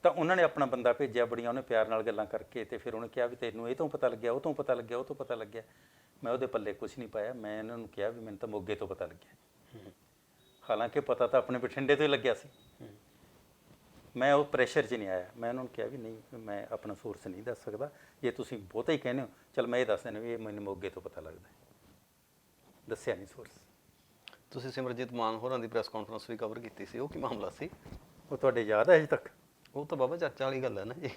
ਤਾਂ ਉਹਨਾਂ ਨੇ ਆਪਣਾ ਬੰਦਾ ਭੇਜਿਆ, ਬੜੀਆਂ ਉਹਨੇ ਪਿਆਰ ਨਾਲ ਗੱਲਾਂ ਕਰਕੇ, ਅਤੇ ਫਿਰ ਉਹਨੇ ਕਿਹਾ ਵੀ ਤੈਨੂੰ ਇਹ ਤੋਂ ਪਤਾ ਲੱਗਿਆ, ਉਹ ਤੋਂ ਪਤਾ ਲੱਗਿਆ, ਉਹ ਤੋਂ ਪਤਾ ਲੱਗਿਆ। ਮੈਂ ਉਹਦੇ ਪੱਲੇ ਕੁਛ ਨਹੀਂ ਪਾਇਆ, ਮੈਂ ਇਹਨਾਂ ਨੂੰ ਕਿਹਾ ਵੀ ਮੈਨੂੰ ਤਾਂ ਮੋਗੇ ਤੋਂ ਪਤਾ ਲੱਗਿਆ, ਹਾਲਾਂਕਿ ਪਤਾ ਤਾਂ ਆਪਣੇ ਬਠਿੰਡੇ ਤੋਂ ਹੀ ਲੱਗਿਆ ਸੀ। ਮੈਂ ਉਹ ਪ੍ਰੈਸ਼ਰ 'ਚ ਨਹੀਂ ਆਇਆ, ਮੈਂ ਉਹਨਾਂ ਨੂੰ ਕਿਹਾ ਵੀ ਨਹੀਂ, ਮੈਂ ਆਪਣਾ ਸੋਰਸ ਨਹੀਂ ਦੱਸ ਸਕਦਾ, ਜੇ ਤੁਸੀਂ ਬਹੁਤਾ ਹੀ ਕਹਿੰਦੇ ਹੋ ਚਲ ਮੈਂ ਇਹ ਦੱਸ ਦਿੰਦਾ ਵੀ ਇਹ ਮੈਨੂੰ ਮੋਗੇ ਤੋਂ ਪਤਾ ਲੱਗਦਾ, ਦੱਸਿਆ ਨਹੀਂ ਸੋਰਸ। ਤੁਸੀਂ ਸਿਮਰਜੀਤ ਮਾਨ ਹੋਰਾਂ ਦੀ ਪ੍ਰੈਸ ਕਾਨਫਰੰਸ ਵੀ ਕਵਰ ਕੀਤੀ ਸੀ, ਉਹ ਕੀ ਮਾਮਲਾ ਸੀ? ਉਹ ਤੁਹਾਡੇ ਯਾਦ ਹੈ ਅਜੇ ਤੱਕ? ਉਹ ਤਾਂ ਬਾਬਾ ਚਰਚਾ ਵਾਲੀ ਗੱਲ ਹੈ ਨਾ ਜੀ।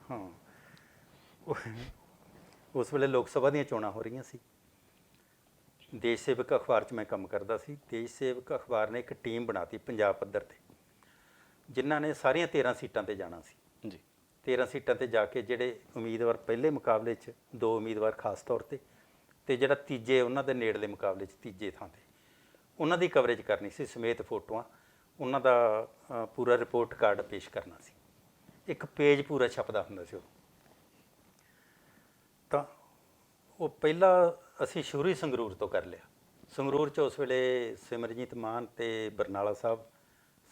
ਹਾਂ, ਉਸ ਵੇਲੇ ਲੋਕ ਸਭਾ ਦੀਆਂ ਚੋਣਾਂ ਹੋ ਰਹੀਆਂ ਸੀ। ਦੇਸ਼ ਸੇਵਕ ਅਖਬਾਰ 'ਚ ਮੈਂ ਕੰਮ ਕਰਦਾ ਸੀ। ਦੇਸ਼ ਸੇਵਕ ਅਖਬਾਰ ਨੇ ਇੱਕ ਟੀਮ ਬਣਾਤੀ ਪੰਜਾਬ ਪੱਧਰ 'ਤੇ, ਜਿਨ੍ਹਾਂ ਨੇ ਸਾਰੀਆਂ 13 ਸੀਟਾਂ 'ਤੇ ਜਾਣਾ ਸੀ ਜੀ। 13 ਸੀਟਾਂ 'ਤੇ ਜਾ ਕੇ ਜਿਹੜੇ ਉਮੀਦਵਾਰ ਪਹਿਲੇ ਮੁਕਾਬਲੇ 'ਚ 2 ਉਮੀਦਵਾਰ ਖਾਸ ਤੌਰ 'ਤੇ, ਅਤੇ ਜਿਹੜਾ ਤੀਜੇ ਉਹਨਾਂ ਦੇ ਨੇੜਲੇ ਮੁਕਾਬਲੇ 'ਚ ਤੀਜੇ ਥਾਂ 'ਤੇ, ਉਹਨਾਂ ਦੀ ਕਵਰੇਜ ਕਰਨੀ ਸੀ ਸਮੇਤ ਫੋਟੋਆਂ, ਉਹਨਾਂ ਦਾ ਪੂਰਾ ਰਿਪੋਰਟ ਕਾਰਡ ਪੇਸ਼ ਕਰਨਾ ਸੀ। ਇੱਕ ਪੇਜ ਪੂਰਾ ਛਪਦਾ ਹੁੰਦਾ ਸੀ ਉਹ। ਤਾਂ ਉਹ ਪਹਿਲਾਂ ਅਸੀਂ ਸ਼ੁਰੂ ਹੀ ਸੰਗਰੂਰ ਤੋਂ ਕਰ ਲਿਆ। ਸੰਗਰੂਰ 'ਚ ਉਸ ਵੇਲੇ ਸਿਮਰਜੀਤ ਮਾਨ ਅਤੇ ਬਰਨਾਲਾ ਸਾਹਿਬ,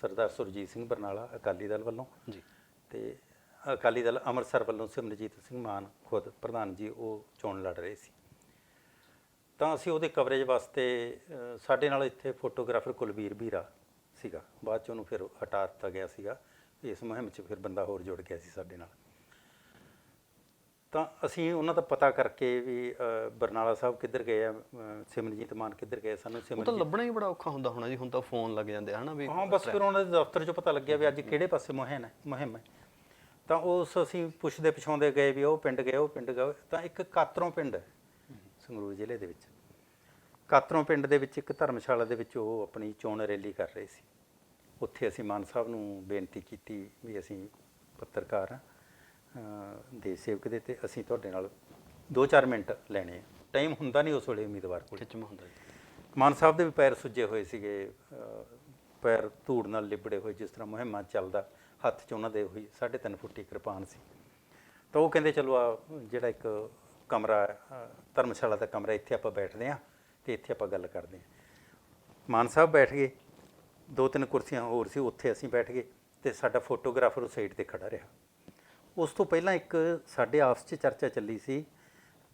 ਸਰਦਾਰ ਸੁਰਜੀਤ ਸਿੰਘ ਬਰਨਾਲਾ ਅਕਾਲੀ ਦਲ ਵੱਲੋਂ ਜੀ, ਅਤੇ ਅਕਾਲੀ ਦਲ ਅੰਮ੍ਰਿਤਸਰ ਵੱਲੋਂ ਸਿਮਰਜੀਤ ਸਿੰਘ ਮਾਨ ਖੁਦ ਪ੍ਰਧਾਨ ਜੀ, ਉਹ ਚੋਣ ਲੜ ਰਹੇ ਸੀ। ਤਾਂ ਅਸੀਂ ਉਹਦੇ ਕਵਰੇਜ ਵਾਸਤੇ ਸਾਡੇ ਨਾਲ ਇੱਥੇ ਫੋਟੋਗ੍ਰਾਫਰ ਕੁਲਬੀਰ ਵੀਰਾ ਸੀਗਾ, ਬਾਅਦ 'ਚ ਉਹਨੂੰ ਫਿਰ ਹਟਾ ਦਿੱਤਾ ਗਿਆ ਸੀਗਾ। ਇਸ ਮੁਹਿੰਮ 'ਚ ਫਿਰ ਬੰਦਾ ਹੋਰ ਜੁੜ ਗਿਆ ਸੀ ਸਾਡੇ ਨਾਲ। ਤਾਂ ਅਸੀਂ ਉਹਨਾਂ ਦਾ ਪਤਾ ਕਰਕੇ ਵੀ ਬਰਨਾਲਾ ਸਾਹਿਬ ਕਿੱਧਰ ਗਏ ਆ, ਸਿਮਰਜੀਤ ਮਾਨ ਕਿੱਧਰ ਗਏ, ਸਾਨੂੰ ਉਹ ਤਾਂ ਲੱਭਣਾ ਹੀ ਬੜਾ ਔਖਾ ਹੁੰਦਾ ਹੋਣਾ ਜੀ, ਹੁਣ ਤਾਂ ਫੋਨ ਲੱਗ ਜਾਂਦੇ ਹਨਾ ਵੀ। ਹਾਂ, ਬਸ ਫਿਰ ਉਹਨਾਂ ਦੇ ਦਫ਼ਤਰ 'ਚੋਂ ਪਤਾ ਲੱਗਿਆ ਵੀ ਅੱਜ ਕਿਹੜੇ ਪਾਸੇ ਮੁਹਿੰਮ ਹੈ। ਤਾਂ ਉਸ ਅਸੀਂ ਪੁੱਛਦੇ ਪਛਾਉਂਦੇ ਗਏ ਵੀ ਉਹ ਪਿੰਡ ਗਏ, ਉਹ ਪਿੰਡ ਗਏ। ਤਾਂ ਇੱਕ ਕਾਤਰੋਂ ਪਿੰਡ ਹੈ ਸੰਗਰੂਰ ਜ਼ਿਲ੍ਹੇ ਦੇ ਵਿੱਚ, ਕਾਤਰੋਂ ਪਿੰਡ ਦੇ ਵਿੱਚ ਇੱਕ ਧਰਮਸ਼ਾਲਾ ਦੇ ਵਿੱਚ ਉਹ ਆਪਣੀ ਚੋਣ ਰੈਲੀ ਕਰ ਰਹੇ ਸੀ। ਉੱਥੇ ਅਸੀਂ ਮਾਨ ਸਾਹਿਬ ਨੂੰ ਬੇਨਤੀ ਕੀਤੀ ਵੀ ਅਸੀਂ ਪੱਤਰਕਾਰ ਹਾਂ ਦੇਸ਼ ਸੇਵਕ ਦੇ, ਅਤੇ ਅਸੀਂ ਤੁਹਾਡੇ ਨਾਲ 2-4 ਮਿੰਟ ਲੈਣੇ ਆ। ਟਾਈਮ ਹੁੰਦਾ ਨਹੀਂ ਉਸ ਵੇਲੇ ਉਮੀਦਵਾਰ ਕੋਲ, ਖਿੱਚਵਾਂ ਹੁੰਦਾ ਜੀ। ਮਾਨ ਸਾਹਿਬ ਦੇ ਵੀ ਪੈਰ ਸੁੱਜੇ ਹੋਏ ਸੀਗੇ, ਪੈਰ ਧੂੜ ਨਾਲ ਲਿਬੜੇ ਹੋਏ, ਜਿਸ ਤਰ੍ਹਾਂ ਮੁਹਿੰਮਾਂ ਚੱਲਦਾ, ਹੱਥ 'ਚ ਉਹਨਾਂ ਦੇ ਹੋਈ 3.5 ਫੁੱਟੀ ਕਿਰਪਾਨ ਸੀ। ਤਾਂ ਉਹ ਕਹਿੰਦੇ ਚਲੋ ਆ ਜਿਹੜਾ ਇੱਕ ਕਮਰਾ ਧਰਮਸ਼ਾਲਾ ਦਾ ਕਮਰਾ, ਇੱਥੇ ਆਪਾਂ ਬੈਠਦੇ ਹਾਂ ਅਤੇ ਇੱਥੇ ਆਪਾਂ ਗੱਲ ਕਰਦੇ ਹਾਂ। ਮਾਨ ਸਾਹਿਬ ਬੈਠ ਗਏ, 2-3 ਕੁਰਸੀਆਂ ਹੋਰ ਸੀ, ਉੱਥੇ ਅਸੀਂ ਬੈਠ ਗਏ ਅਤੇ ਸਾਡਾ ਫੋਟੋਗ੍ਰਾਫਰ ਉਹ ਸਾਈਡ 'ਤੇ ਖੜ੍ਹਾ ਰਿਹਾ। ਉਸ ਤੋਂ ਪਹਿਲਾਂ ਇੱਕ ਸਾਡੇ ਆਪਸ 'ਚ ਚਰਚਾ ਚੱਲੀ ਸੀ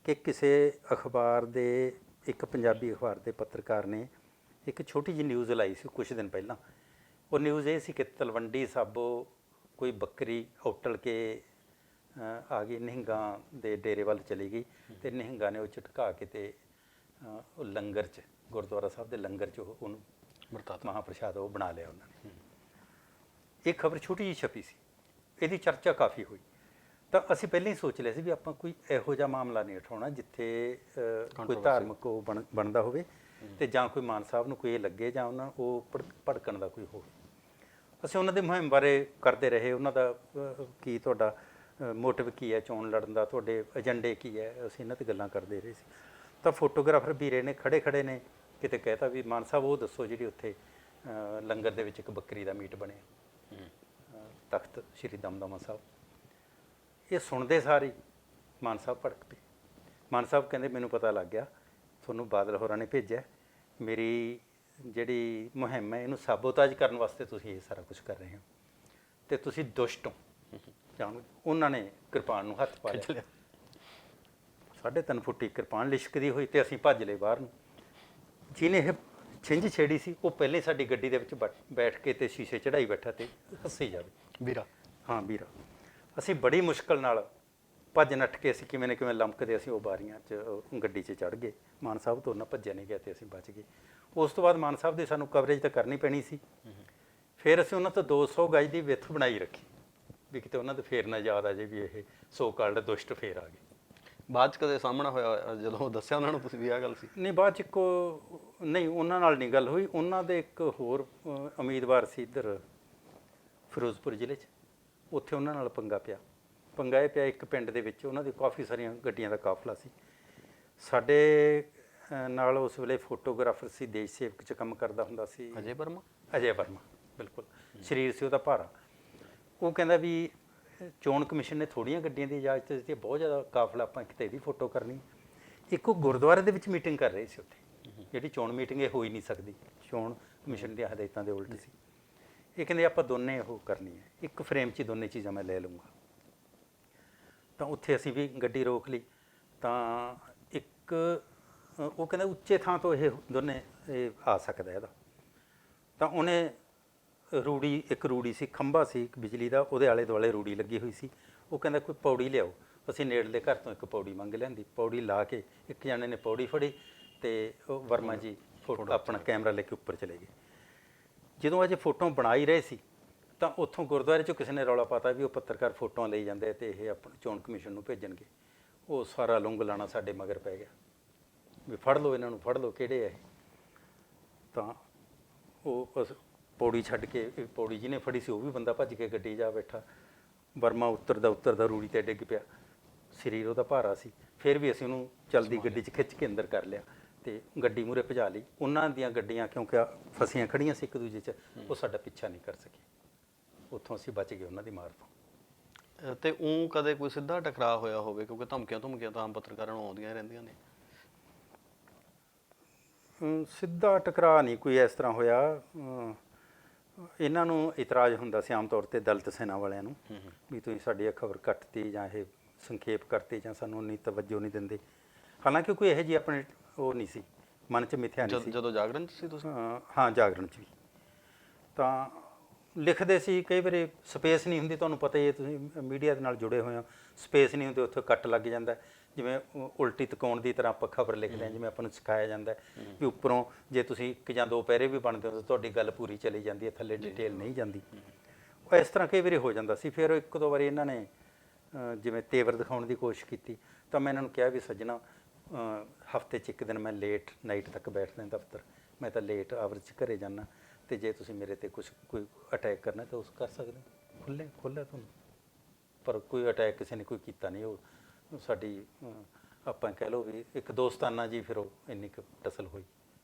ਕਿ ਕਿਸੇ ਅਖਬਾਰ ਦੇ, ਇੱਕ ਪੰਜਾਬੀ ਅਖਬਾਰ ਦੇ ਪੱਤਰਕਾਰ ਨੇ ਇੱਕ ਛੋਟੀ ਜਿਹੀ ਨਿਊਜ਼ ਲਾਈ ਸੀ ਕੁਛ ਦਿਨ ਪਹਿਲਾਂ। ਉਹ ਨਿਊਜ਼ ਇਹ ਸੀ ਕਿ ਤਲਵੰਡੀ ਸਾਬੋ ਕੋਈ ਬੱਕਰੀ ਉਟਲ ਕੇ ਆ ਗਈ, ਨਿਹੰਗਾਂ ਦੇ ਡੇਰੇ ਵੱਲ ਚਲੀ ਗਈ ਅਤੇ ਨਿਹੰਗਾਂ ਨੇ ਉਹ ਝਟਕਾ ਕੇ ਅਤੇ ਉਹ ਲੰਗਰ 'ਚ, ਗੁਰਦੁਆਰਾ ਸਾਹਿਬ ਦੇ ਲੰਗਰ 'ਚ ਉਹਨੂੰ ਮਹਾਂਪ੍ਰਸ਼ਾਦ ਉਹ ਬਣਾ ਲਿਆ ਉਹਨਾਂ ਨੇ। ਇਹ ਖਬਰ ਛੋਟੀ ਜਿਹੀ ਛਪੀ ਸੀ, ਇਹਦੀ ਚਰਚਾ ਕਾਫੀ ਹੋਈ। ਤਾਂ ਅਸੀਂ ਪਹਿਲਾਂ ਹੀ ਸੋਚ ਲਿਆ ਸੀ ਵੀ ਆਪਾਂ ਕੋਈ ਇਹੋ ਜਿਹਾ ਮਾਮਲਾ ਨਹੀਂ ਉਠਾਉਣਾ ਜਿੱਥੇ ਕੋਈ ਧਾਰਮਿਕ ਉਹ ਬਣਦਾ ਹੋਵੇ ਅਤੇ ਜਾਂ ਕੋਈ ਮਾਨ ਸਾਹਿਬ ਨੂੰ ਕੋਈ ਇਹ ਲੱਗੇ ਜਾਂ ਉਹਨਾਂ ਉਹ ਭੜਕਣ ਦਾ ਕੋਈ ਹੋਵੇ। ਅਸੀਂ ਉਹਨਾਂ ਦੇ ਮੁਹਿੰਮ ਬਾਰੇ ਕਰਦੇ ਰਹੇ, ਉਹਨਾਂ ਦਾ ਕੀ ਤੁਹਾਡਾ ਮੋਟਿਵ ਕੀ ਹੈ ਚੋਣ ਲੜਨ ਦਾ, ਤੁਹਾਡੇ ਏਜੰਡੇ ਕੀ ਹੈ, ਅਸੀਂ ਇਹਨਾਂ 'ਤੇ ਗੱਲਾਂ ਕਰਦੇ ਰਹੇ ਸੀ। ਤਾਂ ਫੋਟੋਗ੍ਰਾਫਰ ਵੀਰੇ ਨੇ ਖੜੇ ਨੇ ਕਿਤੇ ਕਹਿਤਾ ਵੀ ਮਾਨ ਸਾਹਿਬ ਉਹ ਦੱਸੋ ਜਿਹੜੀ ਉੱਥੇ ਲੰਗਰ ਦੇ ਵਿੱਚ ਇੱਕ ਬੱਕਰੀ ਦਾ ਮੀਟ ਬਣਿਆ, ਤਖਤ ਸ਼੍ਰੀ ਦਮਦਮਾ ਸਾਹਿਬ। ਇਹ ਸੁਣਦੇ ਸਾਰ ਹੀ ਮਾਨ ਸਾਹਿਬ ਭੜਕ ਪਏ। ਮਾਨ ਸਾਹਿਬ ਕਹਿੰਦੇ ਮੈਨੂੰ ਪਤਾ ਲੱਗ ਗਿਆ, ਤੁਹਾਨੂੰ ਬਾਦਲ ਹੋਰਾਂ ਨੇ ਭੇਜਿਆ, ਮੇਰੀ ਜਿਹੜੀ ਮੁਹਿੰਮ ਹੈ ਇਹਨੂੰ ਸਾਬੋਤਾਜ ਕਰਨ ਵਾਸਤੇ ਤੁਸੀਂ ਇਹ ਸਾਰਾ ਕੁਝ ਕਰ ਰਹੇ ਹੋ ਅਤੇ ਤੁਸੀਂ ਦੁਸ਼ਟ ਹੋ। ਜਾਣ ਉਹਨਾਂ ਨੇ ਕਿਰਪਾਨ ਨੂੰ ਹੱਥ ਪਾ ਲਿਆ, 3.5 ਫੁੱਟੀ ਕਿਰਪਾਨ ਲਿਸ਼ਕਦੀ ਹੋਈ ਅਤੇ ਅਸੀਂ ਭੱਜ ਲਏ ਬਾਹਰ ਨੂੰ। ਜਿਹਨੇ ਇਹ ਛਿੰਝ ਛੇੜੀ ਸੀ ਉਹ ਪਹਿਲਾਂ ਹੀ ਸਾਡੀ ਗੱਡੀ ਦੇ ਵਿੱਚ ਬੈਠ ਕੇ ਅਤੇ ਸ਼ੀਸ਼ੇ ਚੜ੍ਹਾਈ ਬੈਠਾ ਅਤੇ ਹੱਸੀ ਜਾਵੇ ਵੀਰਾ। ਹਾਂ ਵੀਰਾ। ਅਸੀਂ ਬੜੀ ਮੁਸ਼ਕਲ ਨਾਲ ਭੱਜ ਨੱਠ ਕੇ ਅਸੀਂ ਕਿਵੇਂ ਨਾ ਕਿਵੇਂ ਲੰਮਕਦੇ ਅਸੀਂ ਉਹ ਬਾਰੀਆਂ 'ਚ ਗੱਡੀ 'ਚ ਚੜ੍ਹ ਗਏ। ਮਾਨ ਸਾਹਿਬ ਤੋਂ ਨਾ ਭੱਜਿਆ ਨਹੀਂ ਗਿਆ ਅਤੇ ਅਸੀਂ ਬਚ ਗਏ। ਉਸ ਤੋਂ ਬਾਅਦ ਮਾਨ ਸਾਹਿਬ ਦੀ ਸਾਨੂੰ ਕਵਰੇਜ ਤਾਂ ਕਰਨੀ ਪੈਣੀ ਸੀ। ਫਿਰ ਅਸੀਂ ਉਹਨਾਂ ਤੋਂ 200 ਗਜ ਦੀ ਵਿੱਥ ਬਣਾਈ ਰੱਖੀ ਵੀ ਕਿਤੇ ਉਹਨਾਂ ਦੇ ਫੇਰ ਨਾ ਯਾਦ ਆ ਜੇ ਵੀ ਇਹ ਸੋ ਕਾਲਡ ਦੁਸ਼ਟ ਫੇਰ ਆ ਗਏ। ਬਾਅਦ 'ਚ ਕਦੇ ਸਾਹਮਣਾ ਹੋਇਆ ਜਦੋਂ ਦੱਸਿਆ ਉਹਨਾਂ ਨੂੰ ਤੁਸੀਂ ਵੀ ਆਹ ਗੱਲ ਸੀ? ਨਹੀਂ, ਬਾਅਦ 'ਚ ਨਹੀਂ, ਉਹਨਾਂ ਨਾਲ ਨਹੀਂ ਗੱਲ ਹੋਈ। ਉਹਨਾਂ ਦੇ ਇੱਕ ਹੋਰ ਉਮੀਦਵਾਰ ਸੀ ਇੱਧਰ ਫਿਰੋਜ਼ਪੁਰ ਜ਼ਿਲ੍ਹੇ 'ਚ, ਉੱਥੇ ਉਹਨਾਂ ਨਾਲ ਪੰਗਾ ਇਹ ਪਿਆ ਇੱਕ ਪਿੰਡ ਦੇ ਵਿੱਚ। ਉਹਨਾਂ ਦੀ ਕਾਫੀ ਸਾਰੀਆਂ ਗੱਡੀਆਂ ਦਾ ਕਾਫਲਾ ਸੀ। ਸਾਡੇ ਨਾਲ ਉਸ ਵੇਲੇ ਫੋਟੋਗ੍ਰਾਫਰ ਸੀ, ਦੇਸ਼ ਸੇਵਕ 'ਚ ਕੰਮ ਕਰਦਾ ਹੁੰਦਾ ਸੀ, ਅਜੇ ਵਰਮਾ। ਬਿਲਕੁਲ ਸਰੀਰ ਸੀ ਉਹਦਾ ਭਾਰਾ। ਉਹ ਕਹਿੰਦਾ ਵੀ ਚੋਣ ਕਮਿਸ਼ਨ ਨੇ ਥੋੜ੍ਹੀਆਂ ਗੱਡੀਆਂ ਦੀ ਇਜਾਜ਼ਤ ਦਿੱਤੀ, ਬਹੁਤ ਜ਼ਿਆਦਾ ਕਾਫਲਾ, ਆਪਾਂ ਕਿਤੇ ਇਹਦੀ ਫੋਟੋ ਕਰਨੀ। ਇੱਕ ਉਹ ਗੁਰਦੁਆਰੇ ਦੇ ਵਿੱਚ ਮੀਟਿੰਗ ਕਰ ਰਹੇ ਸੀ ਉੱਥੇ, ਜਿਹੜੀ ਚੋਣ ਮੀਟਿੰਗ ਇਹ ਹੋ ਹੀ ਨਹੀਂ ਸਕਦੀ, ਚੋਣ ਕਮਿਸ਼ਨ ਦੀਆਂ ਹਦਾਇਤਾਂ ਦੇ ਉਲਟ ਸੀ। ਇਹ ਕਹਿੰਦੇ ਆਪਾਂ ਦੋਨੇ ਉਹ ਕਰਨੀ ਹੈ, ਇੱਕ ਫਰੇਮ 'ਚ ਦੋਨੇ ਚੀਜ਼ਾਂ ਮੈਂ ਲੈ ਲਊਂਗਾ। ਤਾਂ ਉੱਥੇ ਅਸੀਂ ਵੀ ਗੱਡੀ ਰੋਕ ਲਈ। ਤਾਂ ਇੱਕ ਉਹ ਕਹਿੰਦਾ ਉੱਚੇ ਥਾਂ ਤੋਂ ਇਹ ਦੋਨੇ ਇਹ ਆ ਸਕਦਾ ਇਹਦਾ। ਤਾਂ ਉਹਨੇ ਇੱਕ ਰੂੜੀ ਸੀ, ਖੰਭਾ ਸੀ ਇੱਕ ਬਿਜਲੀ ਦਾ, ਉਹਦੇ ਆਲੇ ਦੁਆਲੇ ਰੂੜੀ ਲੱਗੀ ਹੋਈ ਸੀ। ਉਹ ਕਹਿੰਦਾ ਕੋਈ ਪੌੜੀ ਲਿਆਓ। ਅਸੀਂ ਨੇੜਲੇ ਘਰ ਤੋਂ ਇੱਕ ਪੌੜੀ ਮੰਗ ਲਿਆਂਦੀ। ਪੌੜੀ ਲਾ ਕੇ ਇੱਕ ਜਣੇ ਨੇ ਪੌੜੀ ਫੜੀ ਅਤੇ ਉਹ ਵਰਮਾ ਜੀ ਆਪਣਾ ਕੈਮਰਾ ਲੈ ਕੇ ਉੱਪਰ ਚਲੇ ਗਏ। ਜਦੋਂ ਅਜੇ ਫੋਟੋ ਬਣਾ ਹੀ ਰਹੇ ਸੀ ਤਾਂ ਉੱਥੋਂ ਗੁਰਦੁਆਰੇ 'ਚੋਂ ਕਿਸੇ ਨੇ ਰੌਲਾ ਪਾਤਾ ਵੀ ਉਹ ਪੱਤਰਕਾਰ ਫੋਟੋਆਂ ਲਈ ਜਾਂਦੇ ਅਤੇ ਇਹ ਆਪਣਾ ਚੋਣ ਕਮਿਸ਼ਨ ਨੂੰ ਭੇਜਣਗੇ। ਉਹ ਸਾਰਾ ਲੁੰਗ ਲਾਣਾ ਸਾਡੇ ਮਗਰ ਪੈ ਗਿਆ ਵੀ ਫੜ ਲਓ ਇਹਨਾਂ ਨੂੰ, ਫੜ ਲਓ, ਕਿਹੜੇ ਆ ਇਹ। ਤਾਂ ਉਹ ਪੌੜੀ ਛੱਡ ਕੇ, ਪੌੜੀ ਜਿਹਨੇ ਫੜੀ ਸੀ ਉਹ ਵੀ ਬੰਦਾ ਭੱਜ ਕੇ ਗੱਡੀ ਜਾ ਬੈਠਾ। ਵਰਮਾ ਉੱਤਰਦਾ ਰੂੜੀ 'ਤੇ ਡਿੱਗ ਪਿਆ, ਸਰੀਰ ਉਹਦਾ ਭਾਰਾ ਸੀ। ਫਿਰ ਵੀ ਅਸੀਂ ਉਹਨੂੰ ਚਲਦੀ ਗੱਡੀ 'ਚ ਖਿੱਚ ਕੇ ਅੰਦਰ ਕਰ ਲਿਆ ਅਤੇ ਗੱਡੀ ਮੂਹਰੇ ਭਜਾ ਲਈ। ਉਹਨਾਂ ਦੀਆਂ ਗੱਡੀਆਂ ਕਿਉਂਕਿ ਫਸੀਆਂ ਖੜੀਆਂ ਸੀ ਇੱਕ ਦੂਜੇ 'ਚ, ਉਹ ਸਾਡਾ ਪਿੱਛਾ ਨਹੀਂ ਕਰ ਸਕੇ। ਉੱਥੋਂ ਅਸੀਂ ਬਚ ਗਏ ਉਹਨਾਂ ਦੀ ਮਾਰ ਤੋਂ। ਅਤੇ ਕਦੇ ਕੋਈ ਸਿੱਧਾ ਟਕਰਾਅ ਹੋਇਆ ਹੋਵੇ, ਕਿਉਂਕਿ ਧਮਕੀਆਂ ਤਾਂ ਆਮ ਪੱਤਰਕਾਰਾਂ ਨੂੰ ਆਉਂਦੀਆਂ ਰਹਿੰਦੀਆਂ ਨੇ? ਸਿੱਧਾ ਟਕਰਾਅ ਨਹੀਂ ਕੋਈ ਇਸ ਤਰ੍ਹਾਂ ਹੋਇਆ। ਇਹਨਾਂ ਨੂੰ ਇਤਰਾਜ਼ ਹੁੰਦਾ ਸੀ ਆਮ ਤੌਰ 'ਤੇ ਦਲਿਤ ਸੈਨਾ ਵਾਲਿਆਂ ਨੂੰ ਵੀ ਤੁਸੀਂ ਸਾਡੀ ਇਹ ਖਬਰ ਕੱਟਤੀ ਜਾਂ ਇਹ ਸੰਖੇਪ ਕਰਤੀ ਜਾਂ ਸਾਨੂੰ ਉਨੀ ਤਵੱਜੋ ਨਹੀਂ ਦਿੰਦੇ। ਹਾਲਾਂਕਿ ਕੋਈ ਇਹੋ ਜਿਹੀ ਆਪਣੇ ਉਹ ਨਹੀਂ ਸੀ, ਮਨ 'ਚ ਮਿੱਥਿਆ ਨਹੀਂ ਸੀ। ਜਦੋਂ ਜਾਗਰਣ 'ਚ ਸੀ ਤੁਸੀਂ? ਹਾਂ, ਜਾਗਰਣ 'ਚ ਵੀ। ਤਾਂ ਲਿਖਦੇ ਸੀ, ਕਈ ਵਾਰੀ ਸਪੇਸ ਨਹੀਂ ਹੁੰਦੀ, ਤੁਹਾਨੂੰ ਪਤਾ ਹੀ ਹੈ, ਤੁਸੀਂ ਮੀਡੀਆ ਦੇ ਨਾਲ ਜੁੜੇ ਹੋਏ ਹੋ, ਸਪੇਸ ਨਹੀਂ ਹੁੰਦੀ, ਉੱਥੇ ਕੱਟ ਲੱਗ ਜਾਂਦਾ। ਜਿਵੇਂ ਉਲਟੀ ਤਕਾਉਣ ਦੀ ਤਰ੍ਹਾਂ ਆਪਾਂ ਖਬਰ ਲਿਖਦੇ ਹਾਂ, ਜਿਵੇਂ ਆਪਾਂ ਨੂੰ ਸਿਖਾਇਆ ਜਾਂਦਾ ਵੀ ਉੱਪਰੋਂ ਜੇ ਤੁਸੀਂ ਇੱਕ ਜਾਂ ਦੋ ਪੈਰੇ ਵੀ ਬਣਦੇ ਹੋ ਤਾਂ ਤੁਹਾਡੀ ਗੱਲ ਪੂਰੀ ਚਲੀ ਜਾਂਦੀ ਹੈ, ਥੱਲੇ ਡਿਟੇਲ ਨਹੀਂ ਜਾਂਦੀ। ਉਹ ਇਸ ਤਰ੍ਹਾਂ ਕਈ ਵਾਰੀ ਹੋ ਜਾਂਦਾ ਸੀ। ਫਿਰ ਇੱਕ ਦੋ ਵਾਰੀ ਇਹਨਾਂ ਨੇ ਜਿਵੇਂ ਤੇਵਰ ਦਿਖਾਉਣ ਦੀ ਕੋਸ਼ਿਸ਼ ਕੀਤੀ। ਤਾਂ ਮੈਂ ਇਹਨਾਂ ਨੂੰ ਕਿਹਾ ਵੀ ਸੱਜਣਾ, ਹਫ਼ਤੇ 'ਚ ਇੱਕ ਦਿਨ ਮੈਂ ਲੇਟ ਨਾਈਟ ਤੱਕ ਬੈਠਦਾ ਦਫ਼ਤਰ, ਮੈਂ ਤਾਂ ਲੇਟ ਆਵਰ 'ਚ ਘਰੇ ਜਾਂਦਾ, ਅਤੇ ਜੇ ਤੁਸੀਂ ਮੇਰੇ 'ਤੇ ਕੋਈ ਅਟੈਕ ਕਰਨਾ ਤਾਂ ਉਸ ਕਰ ਸਕਦੇ ਹੋ, ਖੁੱਲ੍ਹਾ ਤੁਹਾਨੂੰ। ਪਰ ਕੋਈ ਅਟੈਕ ਕਿਸੇ ਨੇ ਕੋਈ ਕੀਤਾ ਨਹੀਂ। ਉਹ ਸਾਡੀ ਆਪਾਂ ਕਹਿ ਲਓ ਵੀ ਇੱਕ ਦੋਸਤਾਨਾ ਜੀ, ਫਿਰ ਉਹ ਇੰਨੀ ਕੁ ਟਸਲ ਹੋਈ,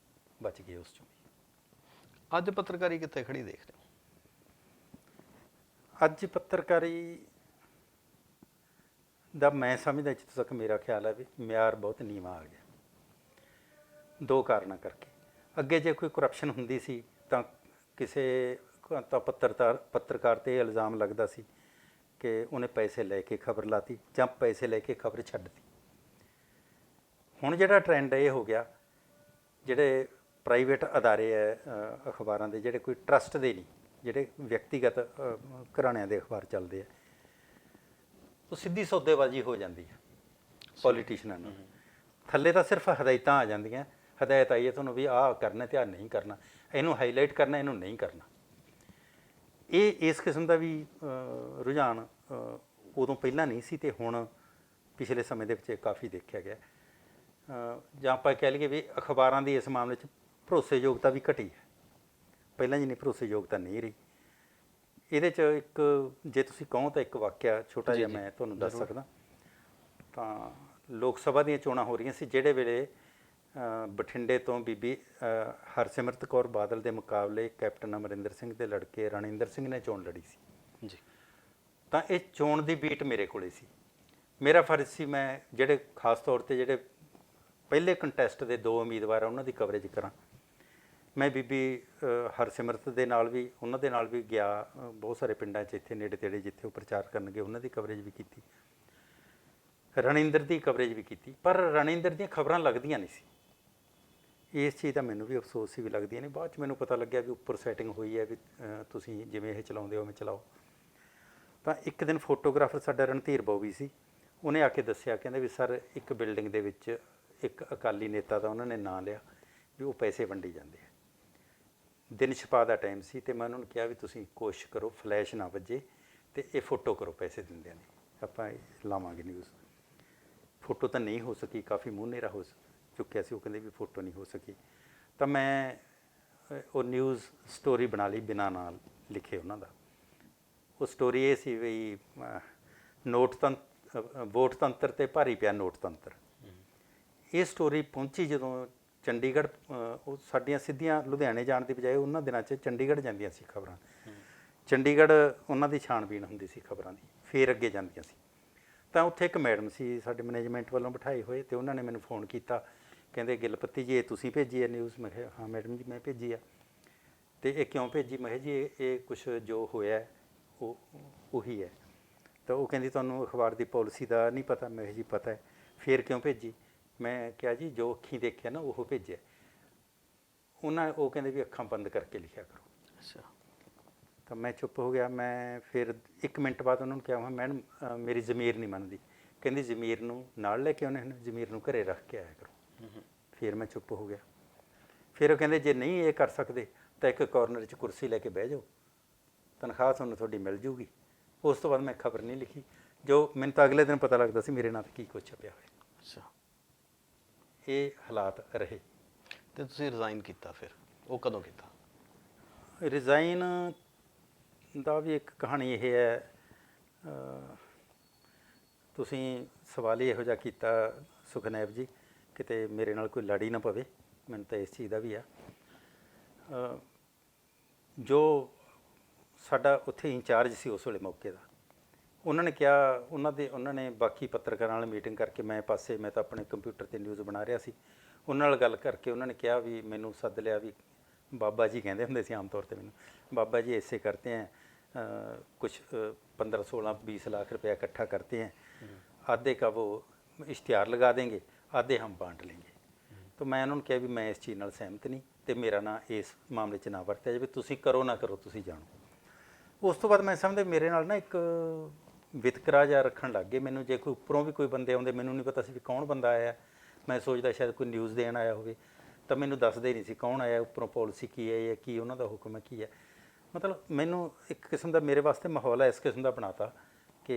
ਬਚ ਗਏ ਉਸ 'ਚੋਂ ਵੀ। ਅੱਜ ਪੱਤਰਕਾਰੀ ਕਿੱਥੇ ਖੜੀ ਦੇਖ ਰਹੇ ਹੋ? ਅੱਜ ਪੱਤਰਕਾਰੀ ਦਾ ਮੈਂ ਸਮਝਦਾ ਜਿੱਥੋਂ ਤੱਕ ਮੇਰਾ ਖਿਆਲ ਹੈ ਵੀ ਮਿਆਰ ਬਹੁਤ ਨੀਵਾਂ ਆ ਗਿਆ, 2 ਕਾਰਨਾਂ ਕਰਕੇ। ਅੱਗੇ ਜੇ ਕੋਈ ਕਰਪਸ਼ਨ ਹੁੰਦੀ ਸੀ ਤਾਂ ਕਿਸੇ ਤਾਂ ਪੱਤਰਕਾਰ 'ਤੇ ਇਹ ਇਲਜ਼ਾਮ ਲੱਗਦਾ ਸੀ ਕਿ ਉਹਨੇ ਪੈਸੇ ਲੈ ਕੇ ਖਬਰ ਲਾਤੀ ਜਾਂ ਪੈਸੇ ਲੈ ਕੇ ਖਬਰ ਛੱਡਤੀ। ਹੁਣ ਜਿਹੜਾ ਟ੍ਰੈਂਡ ਇਹ ਹੋ ਗਿਆ, ਜਿਹੜੇ ਪ੍ਰਾਈਵੇਟ ਅਦਾਰੇ ਹੈ ਅਖਬਾਰਾਂ ਦੇ, ਜਿਹੜੇ ਕੋਈ ਟਰਸਟ ਦੇ ਨਹੀਂ, ਜਿਹੜੇ ਵਿਅਕਤੀਗਤ ਘਰਾਣਿਆਂ ਦੇ ਅਖਬਾਰ ਚੱਲਦੇ ਆ, ਉਹ ਸਿੱਧੀ ਸੌਦੇਬਾਜ਼ੀ ਹੋ ਜਾਂਦੀ ਹੈ ਪੋਲੀਟੀਸ਼ੀਅਨਾਂ ਨਾਲ। ਥੱਲੇ ਤਾਂ ਸਿਰਫ ਹਦਾਇਤਾਂ ਆ ਜਾਂਦੀਆਂ, ਹਦਾਇਤ ਆਈ ਹੈ ਤੁਹਾਨੂੰ ਵੀ ਆਹ ਕਰਨਾ ਤੇ ਆਹ ਨਹੀਂ ਕਰਨਾ, ਇਹਨੂੰ ਹਾਈਲਾਈਟ ਕਰਨਾ, ਇਹਨੂੰ ਨਹੀਂ ਕਰਨਾ। ਇਹ ਇਸ ਕਿਸਮ ਦਾ ਵੀ ਰੁਝਾਨ ਉਦੋਂ ਪਹਿਲਾਂ ਨਹੀਂ ਸੀ ਤੇ ਹੁਣ ਪਿਛਲੇ ਸਮੇਂ ਦੇ ਵਿੱਚ ਕਾਫੀ ਦੇਖਿਆ ਗਿਆ। ਜਾਂ ਆਪਾਂ ਕਹਿ ਲਈਏ ਵੀ ਅਖਬਾਰਾਂ ਦੀ ਇਸ ਮਾਮਲੇ 'ਚ ਭਰੋਸੇਯੋਗਤਾ ਵੀ ਘਟੀ ਹੈ, ਪਹਿਲਾਂ ਜਿੰਨੀ ਭਰੋਸੇਯੋਗਤਾ ਨਹੀਂ ਰਹੀ। ਇਹਦੇ 'ਚ ਇੱਕ ਜੇ ਤੁਸੀਂ ਕਹੋ ਤਾਂ ਇੱਕ ਵਾਕਿਆ ਛੋਟਾ ਜਿਹਾ ਮੈਂ ਤੁਹਾਨੂੰ ਦੱਸ ਸਕਦਾ। ਤਾਂ ਲੋਕ ਸਭਾ ਦੀਆਂ ਚੋਣਾਂ ਹੋ ਰਹੀਆਂ ਸੀ, ਜਿਹੜੇ ਵੇਲੇ ਬਠਿੰਡੇ ਤੋਂ ਬੀਬੀ ਹਰਸਿਮਰਤ ਕੌਰ ਬਾਦਲ ਦੇ ਮੁਕਾਬਲੇ ਕੈਪਟਨ ਅਮਰਿੰਦਰ ਸਿੰਘ ਦੇ ਲੜਕੇ ਰਣਿੰਦਰ ਸਿੰਘ ਨੇ ਚੋਣ ਲੜੀ ਸੀ ਜੀ। ਤਾਂ ਇਹ ਚੋਣ ਦੀ ਬੀਟ ਮੇਰੇ ਕੋਲੇ ਸੀ। ਮੇਰਾ ਫਰਜ਼ ਸੀ ਮੈਂ ਜਿਹੜੇ ਖਾਸ ਤੌਰ 'ਤੇ ਜਿਹੜੇ ਪਹਿਲੇ ਕੰਟੈਸਟ ਦੇ 2 ਉਮੀਦਵਾਰ ਆ ਉਹਨਾਂ ਦੀ ਕਵਰੇਜ ਕਰਾਂ। ਮੈਂ ਬੀਬੀ ਹਰਸਿਮਰਤ ਦੇ ਨਾਲ ਵੀ, ਉਹਨਾਂ ਦੇ ਨਾਲ ਵੀ ਗਿਆ ਬਹੁਤ ਸਾਰੇ ਪਿੰਡਾਂ 'ਚ, ਇੱਥੇ ਨੇੜੇ ਤੇੜੇ ਜਿੱਥੇ ਉਹ ਪ੍ਰਚਾਰ ਕਰਨਗੇ ਉਹਨਾਂ ਦੀ ਕਵਰੇਜ ਵੀ ਕੀਤੀ, ਰਣਿੰਦਰ ਦੀ ਕਵਰੇਜ ਵੀ ਕੀਤੀ। ਪਰ ਰਣਿੰਦਰ ਦੀਆਂ ਖਬਰਾਂ ਲੱਗਦੀਆਂ ਨਹੀਂ ਸੀ। ਇਸ ਚੀਜ਼ ਦਾ ਮੈਨੂੰ ਵੀ ਅਫਸੋਸ ਸੀ ਵੀ ਲੱਗਦੀਆਂ ਨਹੀਂ। ਬਾਅਦ 'ਚ ਮੈਨੂੰ ਪਤਾ ਲੱਗਿਆ ਵੀ ਉੱਪਰ ਸੈਟਿੰਗ ਹੋਈ ਹੈ ਵੀ ਤੁਸੀਂ ਜਿਵੇਂ ਇਹ ਚਲਾਉਂਦੇ ਹੋ ਉਵੇਂ ਚਲਾਓ। ਤਾਂ ਇੱਕ ਦਿਨ ਫੋਟੋਗ੍ਰਾਫਰ ਸਾਡਾ ਰਣਧੀਰ ਬੋਵੀ ਸੀ, ਉਹਨੇ ਆ ਕੇ ਦੱਸਿਆ, ਕਹਿੰਦੇ ਵੀ ਸਰ ਇੱਕ ਬਿਲਡਿੰਗ ਦੇ ਵਿੱਚ ਇੱਕ ਅਕਾਲੀ ਨੇਤਾ ਦਾ ਉਹਨਾਂ ਨੇ ਨਾਂ ਲਿਆ ਵੀ ਉਹ ਪੈਸੇ ਵੰਡੀ ਜਾਂਦੇ ਆ। ਦਿਨ ਛਪਾ ਦਾ ਟਾਈਮ ਸੀ ਤੇ ਮੈਂ ਉਹਨਾਂ ਨੂੰ ਕਿਹਾ ਵੀ ਤੁਸੀਂ ਕੋਸ਼ਿਸ਼ ਕਰੋ ਫਲੈਸ਼ ਨਾ ਵੱਜੇ ਤੇ ਇਹ ਫੋਟੋ ਕਰੋ ਪੈਸੇ ਦਿੰਦਿਆਂ ਦੀ, ਆਪਾਂ ਲਾਵਾਂਗੇ ਨਿਊਜ਼। ਫੋਟੋ ਤਾਂ ਨਹੀਂ ਹੋ ਸਕੀ, ਕਾਫੀ ਮੂੰਹ ਹਨੇਰਾ ਹੋ ਚੁੱਕਿਆ ਸੀ। ਉਹ ਕਹਿੰਦੇ ਵੀ ਫੋਟੋ ਨਹੀਂ ਹੋ ਸਕੀ। ਤਾਂ ਮੈਂ ਉਹ ਨਿਊਜ਼ ਸਟੋਰੀ ਬਣਾ ਲਈ ਬਿਨਾਂ ਨਾਲ ਲਿਖੇ ਉਹਨਾਂ ਦਾ। ਉਹ ਸਟੋਰੀ ਇਹ ਸੀ ਵੀ ਵੋਟ ਤੰਤਰ ਤੇ ਭਾਰੀ ਪਿਆ ਨੋਟ ਤੰਤਰ। ਇਹ ਸਟੋਰੀ ਪਹੁੰਚੀ ਜਦੋਂ ਚੰਡੀਗੜ੍ਹ, ਉਹ ਸਾਡੀਆਂ ਸਿੱਧੀਆਂ ਲੁਧਿਆਣੇ ਜਾਣ ਦੀ ਬਜਾਏ ਉਹਨਾਂ ਦਿਨਾਂ 'ਚ ਚੰਡੀਗੜ੍ਹ ਜਾਂਦੀਆਂ ਸੀ ਖਬਰਾਂ। ਚੰਡੀਗੜ੍ਹ ਉਹਨਾਂ ਦੀ ਛਾਣਬੀਣ ਹੁੰਦੀ ਸੀ ਖਬਰਾਂ ਦੀ, ਫਿਰ ਅੱਗੇ ਜਾਂਦੀਆਂ ਸੀ। ਤਾਂ ਉੱਥੇ ਇੱਕ ਮੈਡਮ ਸੀ ਸਾਡੇ ਮੈਨੇਜਮੈਂਟ ਵੱਲੋਂ ਬਿਠਾਏ ਹੋਏ, ਤੇ ਉਹਨਾਂ ਨੇ ਮੈਨੂੰ ਫੋਨ ਕੀਤਾ, ਕਹਿੰਦੇ ਗਿਲਪੱਤੀ ਜੀ ਇਹ ਤੁਸੀਂ ਭੇਜੀ ਹੈ ਨਿਊਜ਼? ਮੈਂ ਕਿਹਾ ਹਾਂ ਮੈਡਮ ਜੀ ਮੈਂ ਭੇਜੀ ਆ। ਤੇ ਇਹ ਕਿਉਂ ਭੇਜੀ? ਮੈਂ ਕਿਹਾ ਜੀ ਇਹ ਕੁਛ ਜੋ ਹੋਇਆ ਉਹ ਉਹੀ ਹੈ। ਤਾਂ ਉਹ ਕਹਿੰਦੀ ਤੁਹਾਨੂੰ ਅਖਬਾਰ ਦੀ ਪੋਲਿਸੀ ਦਾ ਨਹੀਂ ਪਤਾ? ਮੈਂ ਕਿਹਾ ਜੀ ਪਤਾ ਹੈ। ਫਿਰ ਕਿਉਂ ਭੇਜੀ? ਮੈਂ ਕਿਹਾ ਜੀ ਜੋ ਅੱਖੀਂ ਦੇਖਿਆ ਨਾ ਉਹ ਭੇਜਿਆ। ਉਹ ਕਹਿੰਦੇ ਵੀ ਅੱਖਾਂ ਬੰਦ ਕਰਕੇ ਲਿਖਿਆ ਕਰੋ। ਅੱਛਾ। ਤਾਂ ਮੈਂ ਚੁੱਪ ਹੋ ਗਿਆ। ਮੈਂ ਫਿਰ 1 ਮਿੰਟ ਬਾਅਦ ਉਹਨਾਂ ਨੂੰ ਕਿਹਾ ਮੈਡਮ ਮੇਰੀ ਜ਼ਮੀਰ ਨਹੀਂ ਮੰਨਦੀ। ਕਹਿੰਦੀ ਜ਼ਮੀਰ ਨੂੰ ਨਾਲ ਲੈ ਕੇ ਆਉਣੇ ਹਨ, ਜ਼ਮੀਰ ਨੂੰ ਘਰੇ ਰੱਖ ਕੇ ਆਇਆ ਕਰੋ। ਫਿਰ ਮੈਂ ਚੁੱਪ ਹੋ ਗਿਆ। ਫਿਰ ਉਹ ਕਹਿੰਦੇ ਜੇ ਨਹੀਂ ਇਹ ਕਰ ਸਕਦੇ ਤਾਂ ਇੱਕ ਕਾਰਨਰ 'ਚ ਕੁਰਸੀ ਲੈ ਕੇ ਬਹਿ ਜਾਓ, ਤਨਖਾਹ ਤੁਹਾਨੂੰ ਤੁਹਾਡੀ ਮਿਲ ਜੂਗੀ। ਉਸ ਤੋਂ ਬਾਅਦ ਮੈਂ ਖਬਰ ਨਹੀਂ ਲਿਖੀ। ਜੋ ਮੈਨੂੰ ਤਾਂ ਅਗਲੇ ਦਿਨ ਪਤਾ ਲੱਗਦਾ ਸੀ ਮੇਰੇ ਨਾਲ ਕੀ ਕੁਛ ਛਪਿਆ ਹੋਇਆ। ਅੱਛਾ, ਇਹ ਹਾਲਾਤ ਰਹੇ। ਤੇ ਤੁਸੀਂ ਰਿਜ਼ਾਈਨ ਕੀਤਾ, ਫਿਰ ਉਹ ਕਦੋਂ ਕੀਤਾ? ਰਿਜ਼ਾਈਨ ਦਾ ਵੀ ਇੱਕ ਕਹਾਣੀ ਇਹ ਹੈ। ਤੁਸੀਂ ਸਵਾਲ ਹੀ ਇਹੋ ਜਿਹਾ ਕੀਤਾ ਸੁਖਨੈਬ ਜੀ, ਕਿਤੇ ਮੇਰੇ ਨਾਲ ਕੋਈ ਲੜ ਹੀ ਨਾ ਪਵੇ। ਮੈਨੂੰ ਤਾਂ ਇਸ ਚੀਜ਼ ਦਾ ਵੀ ਆ। ਜੋ ਸਾਡਾ ਉੱਥੇ ਇੰਚਾਰਜ ਸੀ ਉਸ ਵੇਲੇ ਮੌਕੇ ਦਾ, ਉਹਨਾਂ ਨੇ ਕਿਹਾ, ਉਹਨਾਂ ਨੇ ਬਾਕੀ ਪੱਤਰਕਾਰਾਂ ਨਾਲ ਮੀਟਿੰਗ ਕਰਕੇ, ਮੈਂ ਪਾਸੇ, ਮੈਂ ਤਾਂ ਆਪਣੇ ਕੰਪਿਊਟਰ 'ਤੇ ਨਿਊਜ਼ ਬਣਾ ਰਿਹਾ ਸੀ, ਉਹਨਾਂ ਨਾਲ ਗੱਲ ਕਰਕੇ ਉਹਨਾਂ ਨੇ ਕਿਹਾ ਵੀ ਮੈਨੂੰ ਸੱਦ ਲਿਆ, ਵੀ ਬਾਬਾ ਜੀ ਕਹਿੰਦੇ ਹੁੰਦੇ ਸੀ ਆਮ ਤੌਰ 'ਤੇ ਮੈਨੂੰ, बाबा जी ऐसे करते हैं, कुछ 15-16-20 लाख रुपया इकट्ठा करते हैं, आधे का वो इश्तिहार लगा देंगे, आधे हम बांट लेंगे। तो मैं उन्होंने कहा भी मैं इस चीज़ नाल सहमत नहीं, तो मेरा ना इस मामले 'ਚ ना वरत्या जाए, तुसीं करो ना करो तुसीं जानो। उस तो बाद मैं समझदा मेरे नाल ना एक वितकरा जिहा रखण लग गए। मैनूं जे कोई उपरों भी कोई बंदे आउंदे, मैनूं नहीं पता सी भी कौन बंदा आया, मैं सोचदा शायद कोई न्यूज़ देण आया होवे, ਤਾਂ ਮੈਨੂੰ ਦੱਸਦੇ ਨਹੀਂ ਸੀ ਕੌਣ ਆਇਆ, ਉੱਪਰੋਂ ਪਾਲਿਸੀ ਕੀ ਹੈ ਜਾਂ ਕੀ ਉਹਨਾਂ ਦਾ ਹੁਕਮ ਹੈ ਕੀ ਹੈ। ਮਤਲਬ ਮੈਨੂੰ ਇੱਕ ਕਿਸਮ ਦਾ ਮੇਰੇ ਵਾਸਤੇ ਮਾਹੌਲ ਹੈ ਇਸ ਕਿਸਮ ਦਾ ਬਣਾਤਾ ਕਿ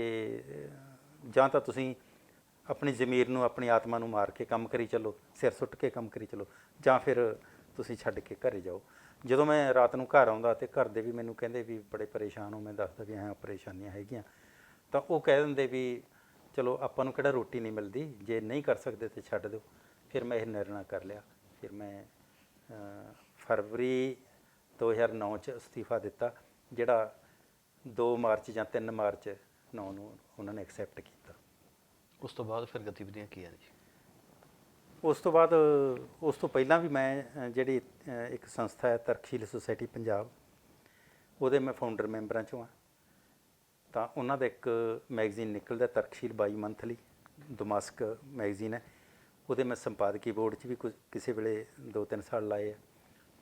ਜਾਂ ਤਾਂ ਤੁਸੀਂ ਆਪਣੀ ਜ਼ਮੀਰ ਨੂੰ, ਆਪਣੀ ਆਤਮਾ ਨੂੰ ਮਾਰ ਕੇ ਕੰਮ ਕਰੀ ਚੱਲੋ, ਸਿਰ ਸੁੱਟ ਕੇ ਕੰਮ ਕਰੀ ਚੱਲੋ, ਜਾਂ ਫਿਰ ਤੁਸੀਂ ਛੱਡ ਕੇ ਘਰੇ ਜਾਓ। ਜਦੋਂ ਮੈਂ ਰਾਤ ਨੂੰ ਘਰ ਆਉਂਦਾ ਤੇ ਘਰ ਦੇ ਵੀ ਮੈਨੂੰ ਕਹਿੰਦੇ ਵੀ ਬੜੇ ਪਰੇਸ਼ਾਨ ਹੋ, ਮੈਂ ਦੱਸਦਾ ਵੀ ਹਾਂ ਪਰੇਸ਼ਾਨੀਆਂ ਹੈਗੀਆਂ, ਤਾਂ ਉਹ ਕਹਿ ਦਿੰਦੇ ਵੀ ਚਲੋ ਆਪਾਂ ਨੂੰ ਕਿਹੜਾ ਰੋਟੀ ਨਹੀਂ ਮਿਲਦੀ, ਜੇ ਨਹੀਂ ਕਰ ਸਕਦੇ ਤਾਂ ਛੱਡ ਦਿਓ। ਫਿਰ ਮੈਂ ਇਹ ਨਿਰਣਾ ਕਰ ਲਿਆ। ਫਿਰ ਮੈਂ ਫਰਵਰੀ 2009 ਚ ਅਸਤੀਫਾ ਦਿੱਤਾ, ਜਿਹੜਾ 2 ਮਾਰਚ ਜਾਂ 3 ਮਾਰਚ 9 ਨੂੰ ਉਹਨਾਂ ਨੇ ਐਕਸੈਪਟ ਕੀਤਾ। ਉਸ ਤੋਂ ਬਾਅਦ ਫਿਰ ਗਤੀਵਿਧੀਆਂ ਕੀ ਹਨ ਜੀ? ਉਸ ਤੋਂ ਬਾਅਦ ਉਸ ਤੋਂ ਪਹਿਲਾਂ ਵੀ ਮੈਂ ਜਿਹੜੀ ਇੱਕ ਸੰਸਥਾ ਹੈ ਤਰਕਸ਼ੀਲ ਸੁਸਾਇਟੀ ਪੰਜਾਬ, ਉਹਦੇ ਮੈਂ ਫਾਊਂਡਰ ਮੈਂਬਰਾਂ 'ਚੋਂ ਹਾਂ। ਤਾਂ ਉਹਨਾਂ ਦਾ ਇੱਕ ਮੈਗਜ਼ੀਨ ਨਿਕਲਦਾ ਤਰਕਸ਼ੀਲ ਬਾਈ ਮੰਥਲੀ, ਦਮਾਸਕ ਮੈਗਜ਼ੀਨ ਹੈ, ਉਹਦੇ ਮੈਂ ਸੰਪਾਦਕੀ ਬੋਰਡ 'ਚ ਵੀ ਕਿਸੇ ਵੇਲੇ 2-3 ਸਾਲ ਲਾਏ ਆ।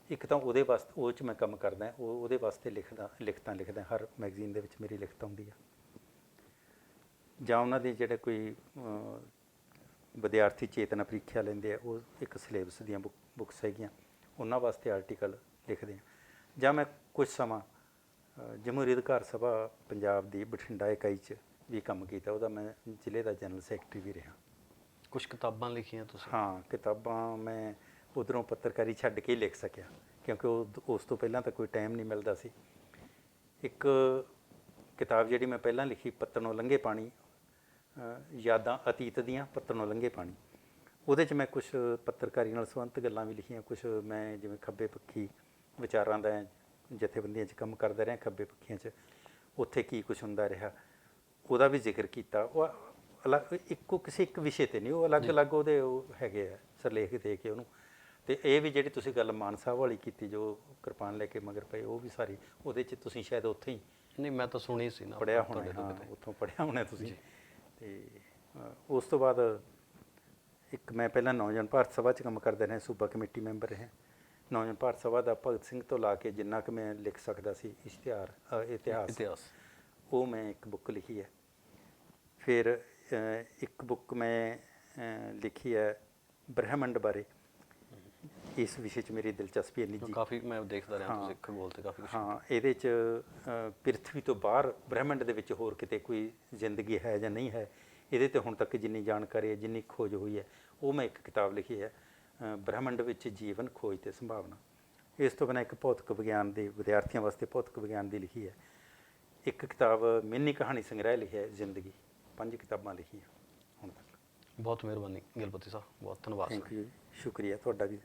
ਇੱਕ ਤਾਂ ਉਹਦੇ ਵਾਸਤੇ ਉਹ 'ਚ ਮੈਂ ਕੰਮ ਕਰਦਾ, ਉਹਦੇ ਵਾਸਤੇ ਲਿਖਤਾਂ ਲਿਖਦਾ, ਹਰ ਮੈਗਜ਼ੀਨ ਦੇ ਵਿੱਚ ਮੇਰੀ ਲਿਖਤ ਆਉਂਦੀ ਆ। ਜਾਂ ਉਹਨਾਂ ਦੇ ਜਿਹੜੇ ਕੋਈ ਵਿਦਿਆਰਥੀ ਚੇਤਨਾ ਪ੍ਰੀਖਿਆ ਲੈਂਦੇ ਆ, ਉਹ ਇੱਕ ਸਿਲੇਬਸ ਦੀਆਂ ਬੁੱਕਸ ਹੈਗੀਆਂ, ਉਹਨਾਂ ਵਾਸਤੇ ਆਰਟੀਕਲ ਲਿਖਦੇ ਆ। ਜਾਂ ਮੈਂ ਕੁਝ ਸਮਾਂ ਜਮਹੂਰੀ ਅਧਿਕਾਰ ਸਭਾ ਪੰਜਾਬ ਦੀ ਬਠਿੰਡਾ ਇਕਾਈ 'ਚ ਵੀ ਕੰਮ ਕੀਤਾ, ਉਹਦਾ ਮੈਂ ਜ਼ਿਲ੍ਹੇ ਦਾ ਜਨਰਲ ਸੈਕਟਰੀ ਵੀ ਰਿਹਾ। ਕੁਝ ਕਿਤਾਬਾਂ ਲਿਖੀਆਂ ਤੁਸੀਂ? ਹਾਂ, ਕਿਤਾਬਾਂ ਮੈਂ ਉੱਧਰੋਂ ਪੱਤਰਕਾਰੀ ਛੱਡ ਕੇ ਹੀ ਲਿਖ ਸਕਿਆ, ਕਿਉਂਕਿ ਉਸ ਤੋਂ ਪਹਿਲਾਂ ਤਾਂ ਕੋਈ ਟਾਈਮ ਨਹੀਂ ਮਿਲਦਾ ਸੀ। ਇੱਕ ਕਿਤਾਬ ਜਿਹੜੀ ਮੈਂ ਪਹਿਲਾਂ ਲਿਖੀ, ਪੱਤਣੋਂ ਲੰਘੇ ਪਾਣੀ, ਯਾਦਾਂ ਅਤੀਤ ਦੀਆਂ ਪੱਤਣੋਂ ਲੰਘੇ ਪਾਣੀ, ਉਹਦੇ 'ਚ ਮੈਂ ਕੁਝ ਪੱਤਰਕਾਰੀ ਨਾਲ ਸੰਬੰਧਿਤ ਗੱਲਾਂ ਵੀ ਲਿਖੀਆਂ। ਕੁਝ ਮੈਂ ਜਿਵੇਂ ਖੱਬੇ ਪੱਖੀ ਵਿਚਾਰਾਂ ਦਾ ਜਥੇਬੰਦੀਆਂ 'ਚ ਕੰਮ ਕਰਦਾ ਰਿਹਾ, ਖੱਬੇ ਪੱਖੀਆਂ 'ਚ ਉੱਥੇ ਕੀ ਕੁਝ ਹੁੰਦਾ ਰਿਹਾ, ਉਹਦਾ ਵੀ ਜ਼ਿਕਰ ਕੀਤਾ। ਉਹ ਅਲੱਗ ਕਿਸੇ ਇੱਕ ਵਿਸ਼ੇ 'ਤੇ ਨਹੀਂ, ਉਹ ਅਲੱਗ-ਅਲੱਗ ਉਹਦੇ ਉਹ ਹੈਗੇ ਆ ਸਿਰਲੇਖ ਦੇ ਕੇ ਉਹਨੂੰ। ਅਤੇ ਇਹ ਵੀ ਜਿਹੜੀ ਤੁਸੀਂ ਗੱਲ ਮਾਨ ਸਾਹਿਬ ਵਾਲੀ ਕੀਤੀ, ਜੋ ਕਿਰਪਾਨ ਲੈ ਕੇ ਮਗਰ ਪਏ, ਉਹ ਵੀ ਸਾਰੀ ਉਹਦੇ 'ਚ ਤੁਸੀਂ ਸ਼ਾਇਦ ਉੱਥੇ ਹੀ ਨਹੀਂ, ਮੈਂ ਤਾਂ ਸੁਣੀ ਸੀ ਨਾ, ਪੜ੍ਹਿਆ ਹੋਣਾ। ਹਾਂ, ਉੱਥੋਂ ਪੜ੍ਹਿਆ ਹੋਣਾ ਤੁਸੀਂ। ਅਤੇ ਉਸ ਤੋਂ ਬਾਅਦ ਇੱਕ ਮੈਂ ਪਹਿਲਾਂ ਨੌਜਵਾਨ ਭਾਰਤ ਸਭਾ 'ਚ ਕੰਮ ਕਰਦਾ ਰਿਹਾ, ਸੂਬਾ ਕਮੇਟੀ ਮੈਂਬਰ ਰਿਹਾ। ਨੌਜਵਾਨ ਭਾਰਤ ਸਭਾ ਦਾ ਭਗਤ ਸਿੰਘ ਤੋਂ ਲਾ ਕੇ ਜਿੰਨਾ ਕੁ ਮੈਂ ਲਿਖ ਸਕਦਾ ਸੀ ਇਤਿਹਾਸ, ਉਹ ਮੈਂ ਇੱਕ ਬੁੱਕ ਲਿਖੀ ਹੈ। ਫਿਰ ਇੱਕ ਬੁੱਕ ਮੈਂ ਲਿਖੀ ਹੈ ਬ੍ਰਹਿਮੰਡ ਬਾਰੇ। ਇਸ ਵਿਸ਼ੇ 'ਚ ਮੇਰੀ ਦਿਲਚਸਪੀ ਇੰਨੀ ਜੀ, ਕਾਫੀ ਮੈਂ ਦੇਖਦਾ ਰਿਹਾ ਤੁਸੀਂ ਖਗੋਲ ਤੇ ਕਾਫੀ। ਹਾਂ, ਇਹਦੇ 'ਚ ਪ੍ਰਿਥਵੀ ਤੋਂ ਬਾਹਰ ਬ੍ਰਹਿਮੰਡ ਦੇ ਵਿੱਚ ਹੋਰ ਕਿਤੇ ਕੋਈ ਜ਼ਿੰਦਗੀ ਹੈ ਜਾਂ ਨਹੀਂ ਹੈ, ਇਹਦੇ 'ਤੇ ਹੁਣ ਤੱਕ ਜਿੰਨੀ ਜਾਣਕਾਰੀ ਹੈ, ਜਿੰਨੀ ਖੋਜ ਹੋਈ ਹੈ, ਉਹ ਮੈਂ ਇੱਕ ਕਿਤਾਬ ਲਿਖੀ ਹੈ, ਬ੍ਰਹਿਮੰਡ ਵਿੱਚ ਜੀਵਨ, ਖੋਜ ਅਤੇ ਸੰਭਾਵਨਾ। ਇਸ ਤੋਂ ਬਿਨਾਂ ਇੱਕ ਭੌਤਿਕ ਵਿਗਿਆਨ ਦੇ ਵਿਦਿਆਰਥੀਆਂ ਵਾਸਤੇ ਭੌਤਿਕ ਵਿਗਿਆਨ ਦੀ ਲਿਖੀ ਹੈ। ਇੱਕ ਕਿਤਾਬ ਮਿੰਨੀ ਕਹਾਣੀ ਸੰਗ੍ਰਹਿ ਲਿਖਿਆ ਜ਼ਿੰਦਗੀ। 5 ਕਿਤਾਬਾਂ ਲਿਖੀਆਂ ਹੁਣ ਤੱਕ। ਬਹੁਤ ਮਿਹਰਬਾਨੀ ਗਿਲਪਤੀ ਸਾਹਿਬ, ਬਹੁਤ ਧੰਨਵਾਦ। ਥੈਂਕ ਯੂ, ਸ਼ੁਕਰੀਆ ਤੁਹਾਡਾ ਵੀ।